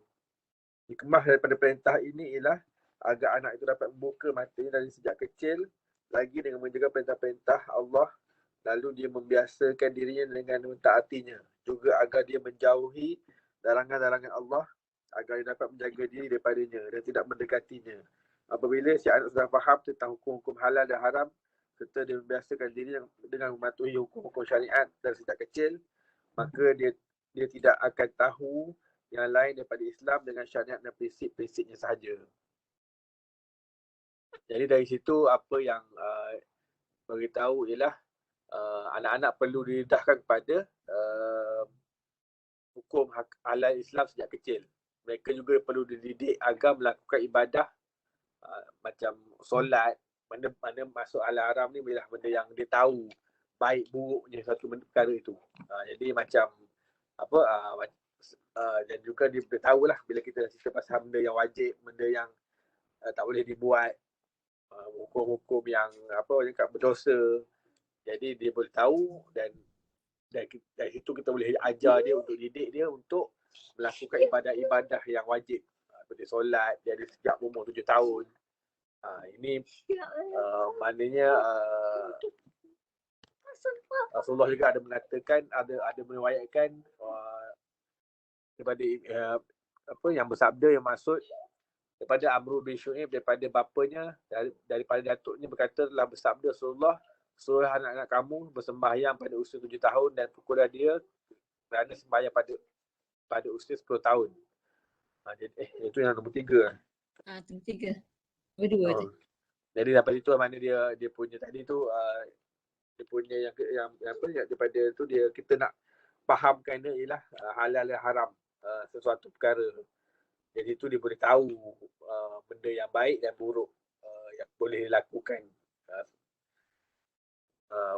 Speaker 3: Hikmah daripada perintah ini ialah agar anak itu dapat membuka matanya dari sejak kecil lagi dengan menjaga perintah-perintah Allah, lalu dia membiasakan dirinya dengan mentaatinya. Juga agar dia menjauhi larangan-larangan Allah, agar dia dapat menjaga diri daripadanya dan tidak mendekatinya. Apabila si anak sudah faham tentang hukum-hukum halal dan haram serta dia membiasakan diri dengan mematuhi hukum-hukum syariat dari sejak kecil, maka dia tidak akan tahu yang lain daripada Islam dengan syariat dan prinsip-prinsipnya sahaja. Jadi dari situ apa yang beritahu ialah anak-anak perlu didedahkan kepada hukum halal Islam sejak kecil. Mereka juga perlu dididik agar melakukan ibadah macam solat, mana masuk halal haram ni ialah benda yang dia tahu baik buruknya satu perkara itu. Jadi macam dan juga dia tahulah bila kita cerita pasal benda yang wajib, benda yang tak boleh dibuat, hukum-hukum yang berdosa. Jadi dia boleh tahu dan dari situ kita boleh ajar dia untuk didik dia untuk melakukan ibadah-ibadah yang wajib. seperti solat, dia ada sejak umur 7 tahun. Ini maknanya Rasulullah juga ada mengatakan, ada meriwayatkan daripada yang bersabda, yang maksud daripada Amr bin Syu'aib, daripada bapanya, daripada datuknya berkata, telah bersabda Rasulullah, suruh anak-anak kamu bersembahyang pada usia 7 tahun dan pukullah dia kerana sembahyang pada usia 10 tahun. Itu yang nombor 3.
Speaker 2: Nombor 3. Berdua tu.
Speaker 3: Jadi daripada itu mana dia punya tadi tu dia punya yang daripada tu kita nak fahamkan dia ialah halal dan haram sesuatu perkara. Jadi itu dia boleh tahu benda yang baik dan buruk yang boleh dilakukan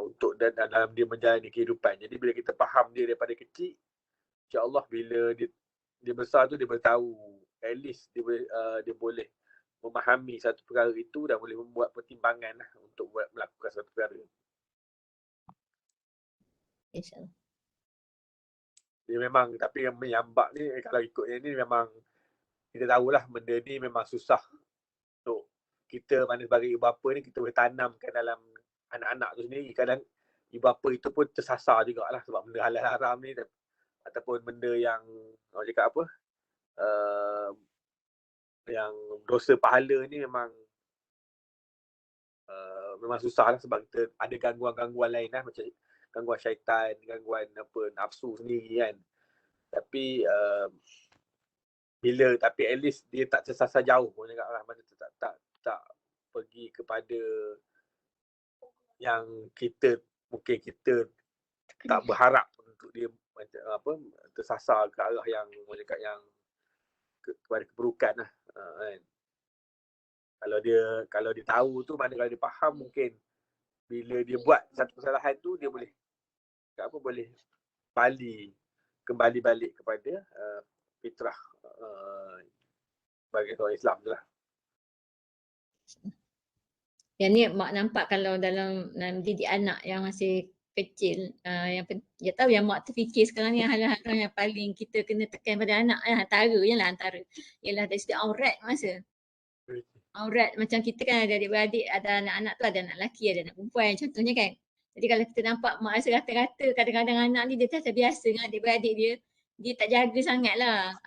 Speaker 3: untuk dalam dia menjalani kehidupan. Jadi bila kita faham dia daripada kecil, insya-Allah bila dia besar tu dia boleh tahu, at least dia boleh memahami satu perkara itu dan boleh membuat pertimbangan untuk melakukan satu perkara.
Speaker 2: InsyaAllah.
Speaker 3: Dia memang, tapi yang menyambak ni kalau ikut yang ni memang kita tahulah benda ni memang susah untuk kita mana sebagai ibu bapa ni kita boleh tanamkan dalam anak-anak tu sendiri. Kadang ibu bapa itu pun tersasar jugalah sebab benda halal haram ni ataupun benda yang orang cakap apa yang dosa pahala ni memang susah lah sebab kita ada gangguan-gangguan lain lah, macam gangguan syaitan, gangguan nafsu sendiri kan. Tapi tapi at least dia tak tersasar jauh pun cakap lah, mana tak pergi kepada yang mungkin kita tak berharap untuk dia tersasar ke arah yang cakap yang kepada keburukan lah kan. Kalau dia tahu tu, mana kalau dia faham, mungkin bila dia buat satu kesalahan tu dia boleh kembali balik kepada fitrah bagi orang Islam tu lah.
Speaker 2: Yang ni mak nampak kalau dalam didik anak yang masih kecil, yang dia tahu yang mak terfikir sekarang ni hal-hal yang paling kita kena tekan pada anak antara ialah dari segi aurat masa. Aurat macam kita kan ada adik-beradik, ada anak-anak tu ada anak lelaki, ada anak perempuan contohnya kan. Jadi kalau kita nampak mak rasa rata-rata kadang-kadang anak ni dia tak biasa dengan adik-beradik dia tak jaga sangat lah.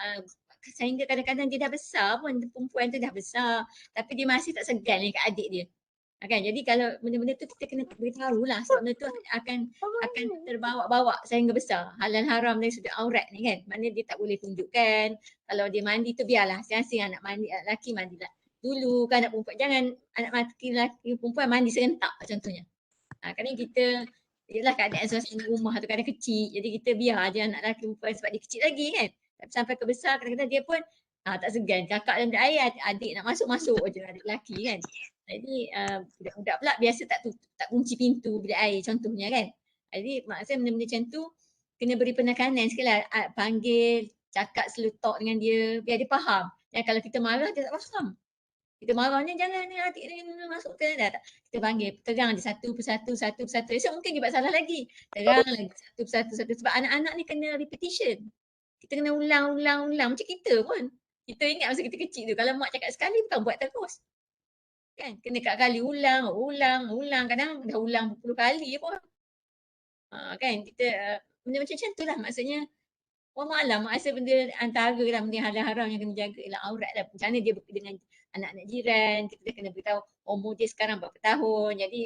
Speaker 2: Sehingga kadang-kadang dia dah besar pun, perempuan tu dah besar tapi dia masih tak segan ni kat adik dia. Kan? Jadi kalau benda-benda tu kita kena beritahu lah sebab benda tu akan terbawa-bawa sehingga besar. Halal haram dari sudut aurat ni kan. Maknanya dia tak boleh tunjukkan. Kalau dia mandi tu biarlah siang-siang anak mandi, anak lelaki mandilah dulu kan, anak perempuan jangan anak lelaki perempuan mandi serentak contohnya. Kadang kita ialah keadaan suasana rumah tu kadang kecil, jadi kita biar je anak lelaki perempuan sebab dia kecil lagi kan. Tapi sampai ke besar kadang-kadang dia pun tak segan, kakak dalam air adik nak masuk je adik lelaki kan. Jadi budak-budak pula biasa tak kunci pintu bilik air contohnya kan. Jadi maksudnya benda-benda macam tu kena beri penekanan sikit lah, panggil, cakap selutok dengan dia biar dia faham. Dan kalau kita marah dia tak faham. Kita marahnya jangan ni adik ni masuk ke dah. Kita panggil, terang dia satu persatu. Esok mungkin dia buat salah lagi. Terang lagi satu persatu. Sebab anak-anak ni kena repetition. Kita kena ulang. Macam kita pun. Kita ingat masa kita kecil tu. Kalau mak cakap sekali bukan buat terus. Kan? Kena kali ulang. Kadang dah ulang berpuluh kali pun. Kan? Kita benda macam tu lah. Maksudnya Wallahualam, mak rasa benda antara lah benda halal haram yang kena jaga ialah aurat lah. Macam mana dia dengan anak-anak jiran, kita dah kena beritahu umur dia sekarang berapa tahun, jadi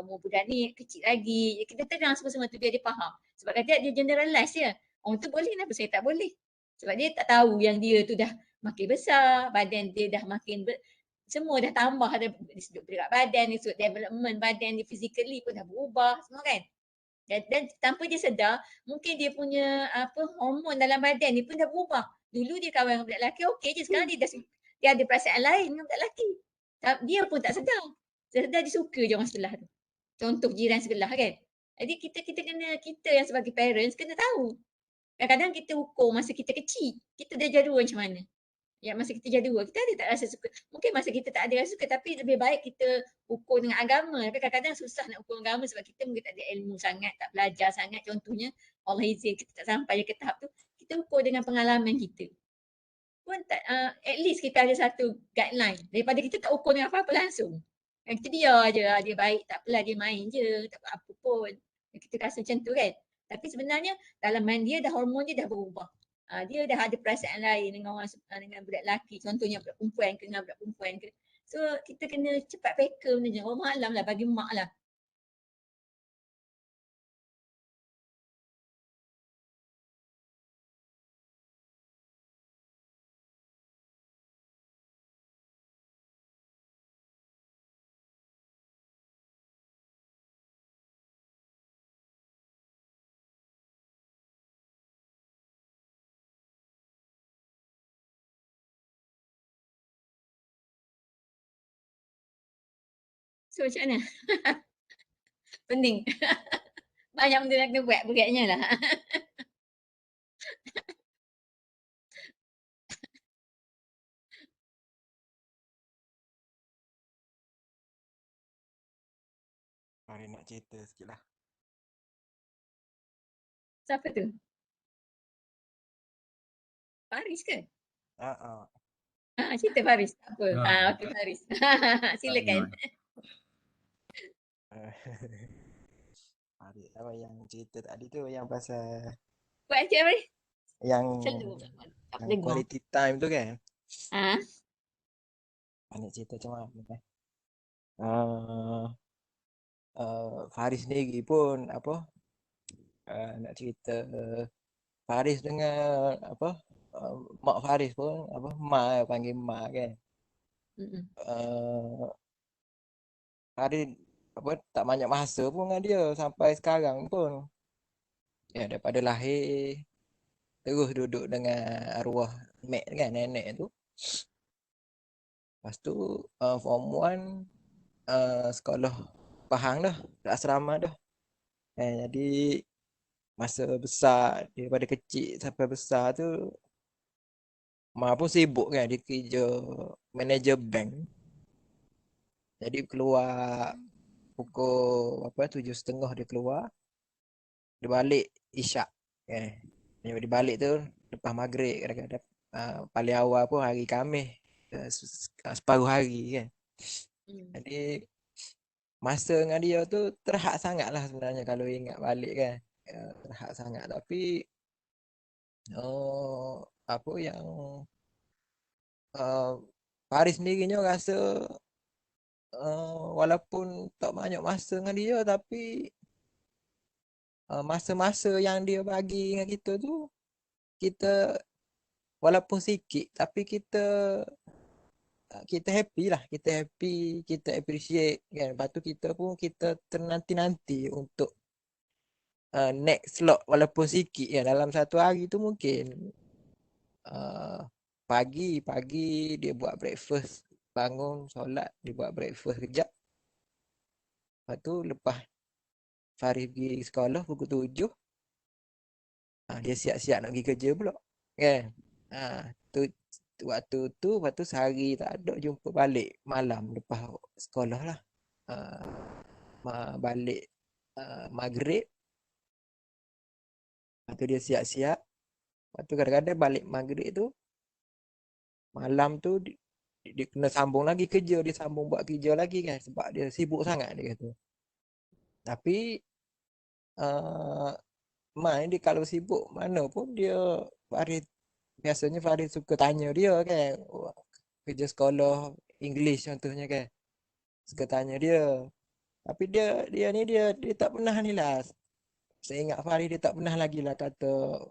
Speaker 2: umur budak ni kecil lagi. Kita terang semua-semua tu biar dia faham. Sebab kata dia generalize je. Orang tu boleh, kenapa saya tak boleh? Sebab dia tak tahu yang dia tu dah makin besar, badan dia dah makin semua dah tambah, dari sudut berat badan, dari sudut development badan dia physically pun dah berubah semua kan. Dan tanpa dia sedar, mungkin dia punya hormon dalam badan ni pun dah berubah. Dulu dia kawan dengan budak lelaki okey je, sekarang dia ada perasaan lain dengan budak lelaki. Dia pun tak sedar. Sedar dia suka je orang sebelah tu. Contoh jiran sebelah kan. Jadi kita yang sebagai parents kena tahu. Kadang-kadang kita ukur masa kita kecil, kita dah jadual macam mana. Ya masa kita jadual, kita ada tak rasa suka. Mungkin masa kita tak ada rasa suka tapi lebih baik kita ukur dengan agama. Tapi kadang-kadang susah nak ukur agama sebab kita mungkin tak ada ilmu sangat, tak belajar sangat. Contohnya Allah izin kita tak sampai ke tahap tu, kita ukur dengan pengalaman kita. pun tak, at least kita ada satu guideline daripada kita tak ukur dengan apa-apa langsung. Kita dia je, dia baik tak apalah, dia main je, tak apa pun. Kita rasa macam tu kan. Tapi sebenarnya dalam mind dia dah hormon dia dah berubah. Dia dah ada perasaan lain dengan orang dengan budak lelaki, contohnya budak perempuan ke dengan budak perempuan ke. So kita kena cepat peka benda je. Oh malam lah bagi mak lah. So macam mana? Pening. Banyak benda nak kena buat beratnya lah.
Speaker 7: Mari nak cerita sikit lah.
Speaker 2: Siapa tu? Faris ke? Cerita Faris. Tak apa. Okey Faris. Silakan.
Speaker 7: Mari apa yang cerita tadi tu yang pasal
Speaker 2: Buat macam Faris?
Speaker 7: yang
Speaker 2: Celur. Tak
Speaker 7: yang
Speaker 2: dengar.
Speaker 7: quality time tu kan.
Speaker 2: Ah,
Speaker 7: Nak cerita macam mana kan? Faris sendiri pun apa nak cerita Faris dengan apa mak Faris pun apa mak panggil mak kan. Faris apa tak banyak masa pun dengan dia sampai sekarang pun. Ya daripada lahir terus duduk dengan arwah mak kan, nenek tu. Lepas tu form 1 sekolah Pahang dah, asrama dah. Jadi masa besar daripada kecil sampai besar tu mak pun sibuk kan, dia kerja manager bank. Jadi keluar pukul 7.30 dia keluar. Dia balik isyak kan. Dia balik tu lepas maghrib kadang-kadang paling awal pun hari Khamis separuh hari kan. Jadi masa dengan dia tu terhad sangat lah sebenarnya kalau ingat balik kan. Terhad sangat tapi apa yang Faris sendirinya rasa walaupun tak banyak masa dengan dia tapi masa-masa yang dia bagi dengan kita tu kita walaupun sikit tapi kita happy lah, kita happy, kita appreciate kan. Lepas tu kita pun kita ternanti-nanti untuk next slot walaupun sikit ya. Dalam satu hari tu mungkin pagi dia buat breakfast, bangun solat, dia buat breakfast kejap. Lepas tu lepas Faris pergi sekolah pukul 7 dia siap-siap nak pergi kerja pula kan. Waktu tu lepas tu sehari tak ada jumpa balik malam lepas sekolah lah. Balik maghrib. Lepas tu dia siap-siap. Lepas tu kadang-kadang balik maghrib tu malam tu dia kena sambung lagi kerja, dia sambung buat kerja lagi kan sebab dia sibuk sangat dia kata. Tapi Mai dia kalau sibuk mana pun dia biasanya Faris suka tanya dia kan, kerja sekolah English contohnya kan, suka tanya dia. Tapi dia tak pernah ni lah. Saya ingat Faris dia tak pernah lagi lah kata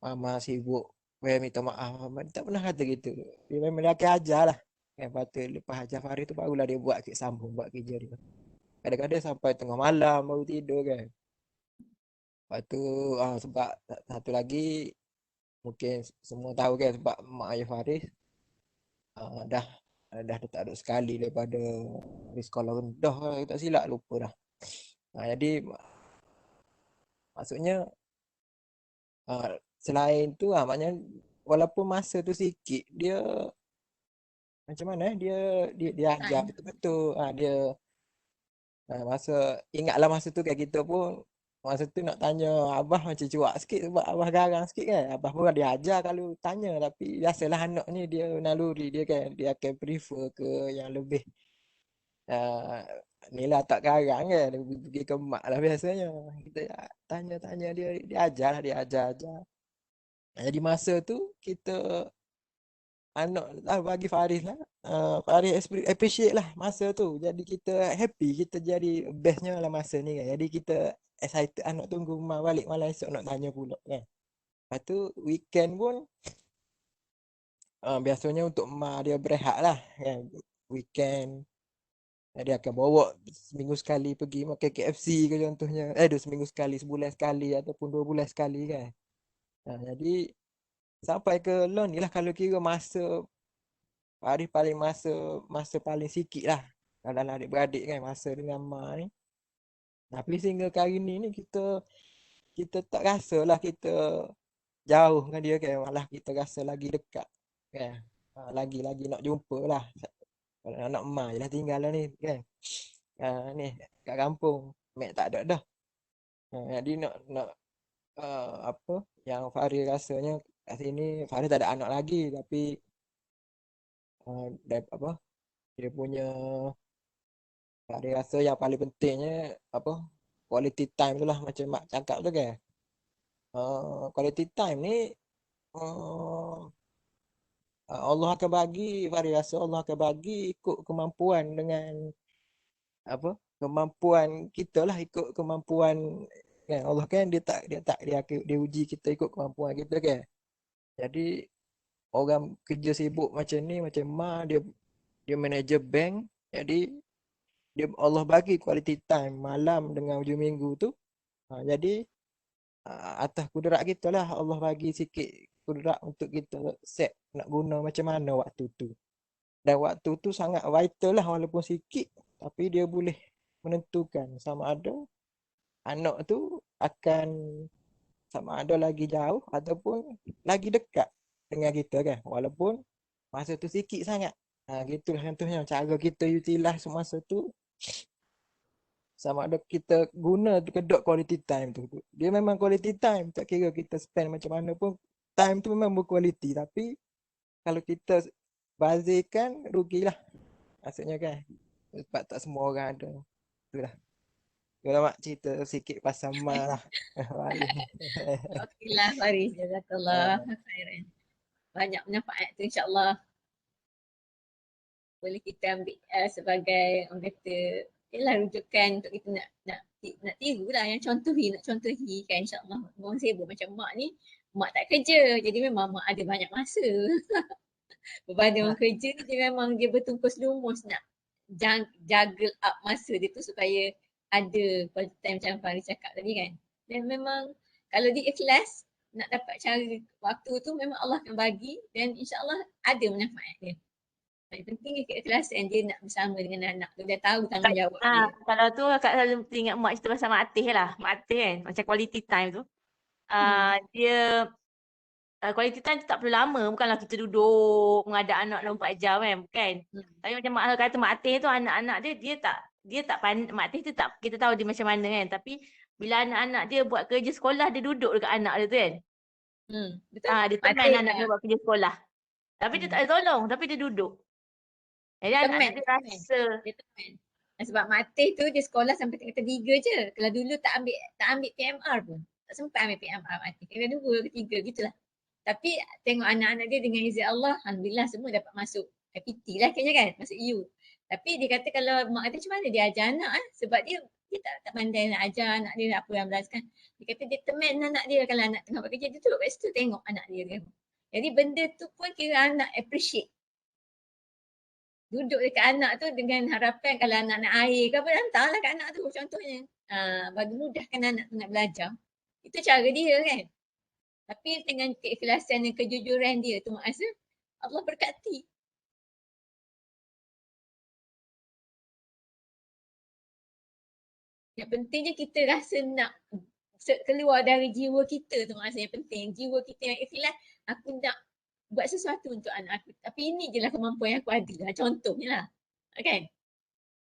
Speaker 7: mama sibuk, minta maaf. Dia tak pernah kata gitu. Dia memang dia akan ajar lah. Lepas tu lepas ajar Faris tu barulah dia sambung buat kerja dia. Kadang-kadang sampai tengah malam baru tidur kan. Lepas tu sebab satu lagi mungkin semua tahu kan sebab mak ayah Faris dah tak ada sekali daripada di sekolah rendah tak silap lupa dah. Jadi maksudnya selain tu maknanya walaupun masa tu sikit dia macam mana dia ajar betul-betul dia ingatlah masa tu kayak kita pun masa tu nak tanya abah macam cuak sikit sebab abah garang sikit kan. Abah pun dia ajar kalau tanya, tapi biasalah anak ni dia naluri dia kan, dia akan prefer ke yang lebih uh, ni lah tak garang kan, dia pergi ke mak lah biasanya. Kita tanya-tanya dia ajar lah, dia ajar. Jadi masa tu kita anak lah bagi Faris lah. Faris appreciate lah masa tu. Jadi kita happy, kita jadi bestnya lah masa ni kan. Jadi kita excited anak tunggu mak balik malam esok nak tanya pula kan. Lepas tu weekend pun biasanya untuk mak dia berehat lah kan. Weekend dia akan bawa seminggu sekali pergi makan KFC ke contohnya. Seminggu sekali, sebulan sekali ataupun 2 bulan sekali kan. Jadi sampai ke loan ni lah kalau kira masa Faris paling masa paling sikit lah dalam adik-beradik kan, masa dengan mak ni. Tapi sehingga ke hari ni kita tak rasa lah kita jauh dengan dia kan, malah kita rasa lagi dekat kan. Lagi nak jumpa lah. Kalau anak mak je lah tinggal lah ni kan. Ni kat kampung mak tak ada dah. Jadi nak apa yang Faris rasanya kat sini, Faris tak ada anak lagi, tapi dia punya Faris rasa yang paling pentingnya apa, quality time tu lah, macam mak cakap tu kan. Quality time ni Allah akan bagi, Faris rasa Allah akan bagi ikut kemampuan dengan apa, kemampuan kita lah, ikut kemampuan kan. Allah kan dia uji kita ikut kemampuan kita kan. Jadi orang kerja sibuk macam ni, macam mak dia manager bank, jadi Allah bagi quality time malam dengan hujung minggu tu. Jadi atas kudrat kita lah Allah bagi sikit kudrat untuk kita set nak guna macam mana waktu tu. Dan waktu tu sangat vital lah, walaupun sikit tapi dia boleh menentukan sama ada anak tu akan sama ada lagi jauh ataupun lagi dekat dengan kita kan, walaupun masa tu sikit sangat. Gitulah contohnya cara kita utilize masa tu, sama ada kita guna kedok quality time tu. Dia memang quality time, tak kira kita spend macam mana pun, time tu memang berkualiti. Tapi kalau kita bazirkan, rugilah maksudnya kan, sebab tak semua orang ada. Itulah. Itulah mak cerita sikit pasal mak lah.
Speaker 2: Okeylah Faris, jazakallah khairan. Banyak manfaat tu insya-Allah. Boleh kita ambil sebagai orang kata ialah rujukan untuk kita nak tiru lah, yang nak contohi kan, insya-Allah. Orang sibuk macam mak ni, mak tak kerja, jadi memang mak ada banyak masa. Berbanding orang kerja ni, dia bertungkus lumus nak juggle up masa dia tu supaya ada quality time macam Faris cakap tadi kan. Dan memang kalau dia ikhlas nak dapat cara waktu tu, memang Allah akan bagi dan insya-Allah ada manfaat dia. Yang penting keikhlasan dia nak bersama dengan anak tu, dia tahu tanggungjawab dia.
Speaker 6: Kalau tu kakak selalu teringat mak cerita pasal Mak Atih lah. Mak Atih kan, macam quality time tu. Dia quality time tu tak perlu lama, bukanlah kita duduk mengadap anak 24 jam kan, bukan. Tapi macam mak kata Mak Atih tu, anak-anak dia tak pandai. Mak Atih tu tak, kita tahu dia macam mana kan, tapi bila anak-anak dia buat kerja sekolah, dia duduk dekat anak dia tu kan.
Speaker 2: Betul.
Speaker 6: Dia teman anak dia buat kerja sekolah. Tapi dia tak ada tolong, tapi dia duduk. Jadi anak dia rasa
Speaker 2: dia teman. Sebab Mak Atih tu dia sekolah sampai tingkatan 3 je. Kalau dulu tak ambil PMR pun. Tak sempat ambil PMR Mak Atih. Tingkatan 2 ke 3 gitulah. Tapi tengok anak-anak dia dengan izin Allah, alhamdulillah semua dapat masuk FPT lah kayaknya kan, masuk U. Tapi dia kata kalau mak kata macam mana dia ajar anak sebab dia tak pandai nak ajar anak dia apa yang belaskan. Dia kata dia teman anak dia, kalau anak tengah buat kerja dia duduk kat situ tengok anak dia. Jadi benda tu pun kira anak appreciate. Duduk dekat anak tu dengan harapan kalau anak nak air ke apa, hantarlah kat anak tu contohnya. Bagi mudahkan anak tu nak belajar. Itu cara dia kan. Tapi dengan keikhlasan dan kejujuran dia tu maksud Allah berkati. Yang penting je kita rasa nak keluar dari jiwa kita tu maksudnya penting. Jiwa kita yang ikhlas, aku nak buat sesuatu untuk anak aku. Tapi ini je lah kemampuan yang aku ada lah. Contohnya lah. Kan?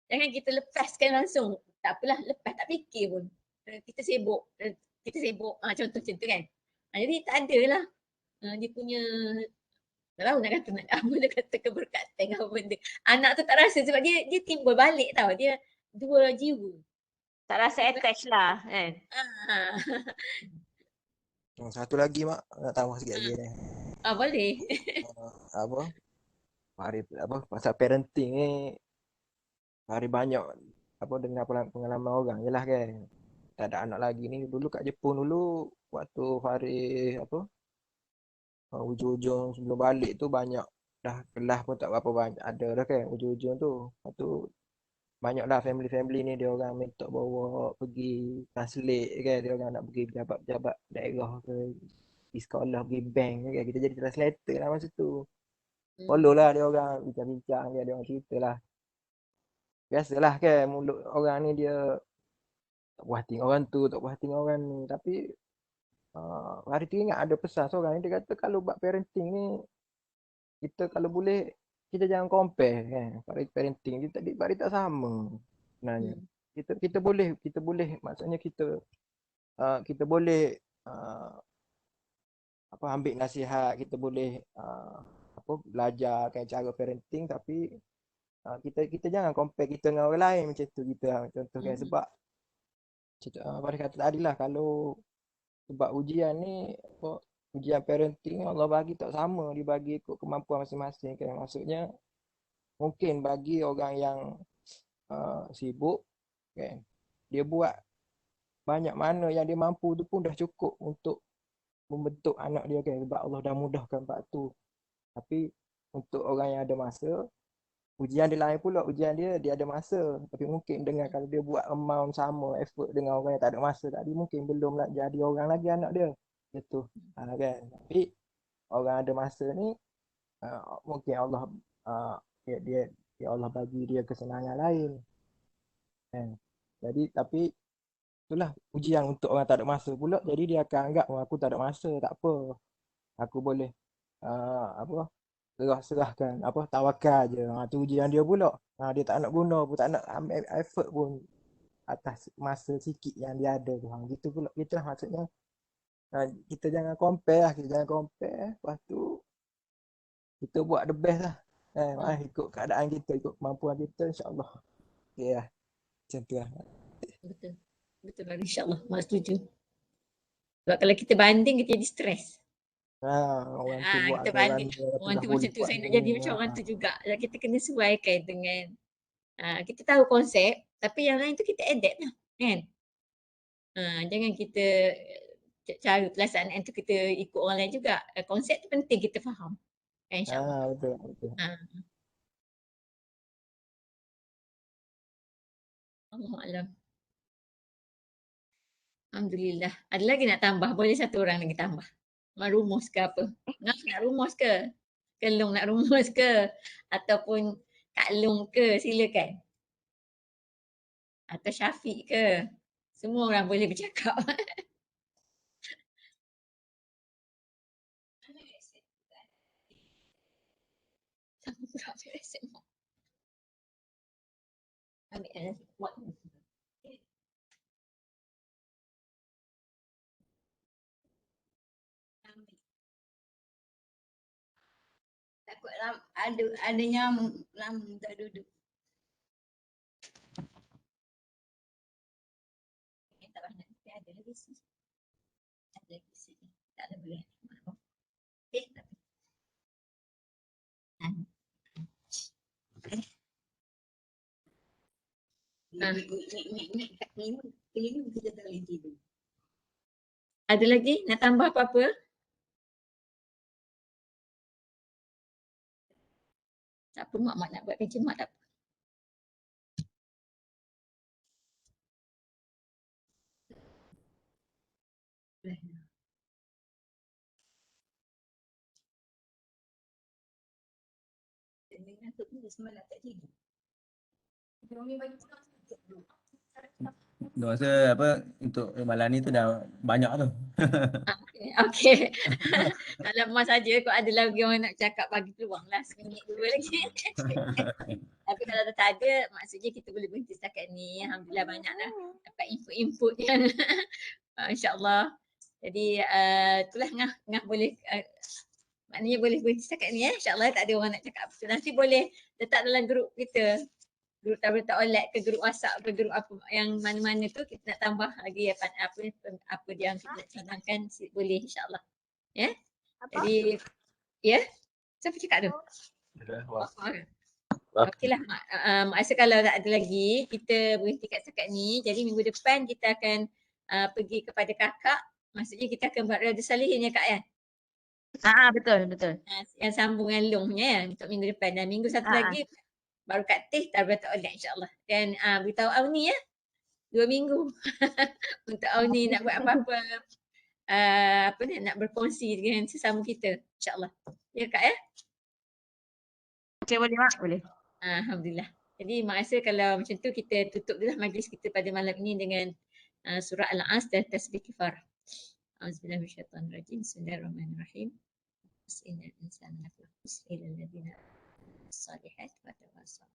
Speaker 2: Jangan kita lepaskan langsung. Tak apalah, lepas tak fikir pun. kita sibuk. Kita sibuk. Contoh macam tu kan. Jadi tak ada lah. Dia punya tak tahu nak kata nak apa, dia kata keberkatan apa benda. Anak tu tak rasa sebab dia timbul balik tau. Dia dua jiwa.
Speaker 6: Tak rasa attach lah kan.
Speaker 2: Ah.
Speaker 7: Satu lagi mak nak tambah sikit lagi ni.
Speaker 2: Boleh.
Speaker 7: Apa? Pasal parenting ni hari banyak apa dengar pengalaman orang je lah kan. Tak ada anak lagi ni. Dulu kat Jepun dulu waktu hari apa? Ujung-ujung sebelum balik tu banyak dah kelas pun tak berapa banyak ada dah kan ujung-ujung tu. Lepas tu banyaklah family-family ni dia orang minta bawa pergi translate kan, dia orang nak pergi pejabat-pejabat daerah ke, pergi sekolah, pergi bank kan, kita jadi translator lah masa tu. Follow lah dia orang bincang-bincang dia orang cerita lah. Biasalah kan mulut orang ni dia tak puas hati orang tu, tak puas hati orang ni, tapi hari tu ingat ada pesan seorang ni dia kata kalau buat parenting ni kita kalau boleh kita jangan compare kan. Parenting kita tak sama sebenarnya. Kita boleh maksudnya kita boleh apa ambil nasihat, kita boleh apa belajar kan cara parenting, tapi kita jangan compare kita dengan orang lain macam tu kita contoh kan sebab pada kata tadi lah kalau sebab ujian ni apa ujian parenting Allah bagi tak sama, dia bagi ikut kemampuan masing-masing kan. Maksudnya mungkin bagi orang yang sibuk kan, dia buat banyak mana yang dia mampu tu pun dah cukup untuk membentuk anak dia kan, sebab Allah dah mudahkan bab tu. Tapi untuk orang yang ada masa, ujian dia lain pula, ujian dia ada masa, tapi mungkin dengan kalau dia buat amount sama effort dengan orang yang tak ada masa tadi, mungkin belum nak jadi orang lagi anak dia gitu kan. Tapi orang ada masa ni mungkin Allah dia Allah bagi dia kesenangan lain kan. Jadi tapi itulah ujian untuk orang tak ada masa pula, jadi dia akan anggap aku tak ada masa, tak apa, aku boleh apa serahkan apa tawakal je. Tu ujian dia pula. Dia tak nak guna pun, tak nak ambil effort pun atas masa sikit yang dia ada tu. Gitu pula kita maksudnya kita jangan compare lah, kita jangan compare. Lepas tu kita buat the best lah. Ikut keadaan kita, ikut kemampuan kita, insya-Allah. Okay lah. Macam tu lah.
Speaker 2: Betul. Betul lah, insya-Allah. Mak setuju. Sebab kalau kita banding kita jadi stres.
Speaker 7: Orang tu buat
Speaker 2: kita banding. Orang tu macam tu, saya nak jadi macam orang tu juga. Kita kena sesuaikan dengan kita tahu konsep, tapi yang lain tu kita adapt lah kan. Jangan kita cara pelaksanaan tu kita ikut orang lain juga. Konsep tu penting kita faham. InsyaAllah.
Speaker 7: Betul.
Speaker 2: Allahuakbar. Alhamdulillah. Ada lagi nak tambah? Boleh satu orang lagi tambah. Nak rumus ke apa? Nak rumus ke? Kelung nak rumus ke? Ataupun Kak Long ke? Silakan. Atau Syafiq ke? Semua orang boleh bercakap. Takut ada nyamuk lama tak duduk. Tak banyak, tapi ada lagi sih. Ada lagi sih. Tak ada boleh. Okay, tapi. Ada lagi nak tambah apa-apa? Tak apa mak nak buat kerja mak tak apa.
Speaker 5: Rasa apa untuk malam ni tu dah banyak tu.
Speaker 2: Okey. Kalau mas saja kau ada lagi orang nak cakap bagi peluang lah seminit dua lagi. Tapi kalau dah tak ada, maksudnya kita boleh berhenti setakat ni. Alhamdulillah banyak dah dapat input-input yang insyaAllah. Jadi itulah Ngah boleh maknanya boleh berhenti setakat ni InsyaAllah tak ada orang nak cakap apa. Nanti boleh letak dalam grup kita. Grup Tabligh Online ke grup WhatsApp ke grup apa yang mana-mana tu kita nak tambah lagi apa yang kita nak cadangkan boleh insyaAllah. Ya. Jadi ya. Siapa cakap tu?
Speaker 3: Wah.
Speaker 2: Okeylah Mak Asa kalau tak ada lagi kita berhenti kat setakat ni. Jadi minggu depan kita akan pergi kepada kakak. Maksudnya kita akan buat Riyadhus Salihin ya Kak ya.
Speaker 6: Betul.
Speaker 2: Yang sambung dengan Long ya untuk minggu depan dan minggu satu lagi baru Kak Teh Tabligh Online insyaAllah. Dan beritahu Auni ya 2 minggu untuk Auni nak buat apa-apa nak berkongsi dengan sesama kita insyaAllah. Ya Kak ya.
Speaker 6: Okey boleh Mak, boleh.
Speaker 2: Alhamdulillah. Jadi Mak rasa kalau macam tu kita tutup dulu majlis kita pada malam ini dengan surah Al-As dan tasbih kifarah. Auzubillahi minasyaitonirrajim. Bismillahirrahmanirrahim. Innal insana lafi khusr illa alladziina amanu wa 'amilus solihati wa tawassaw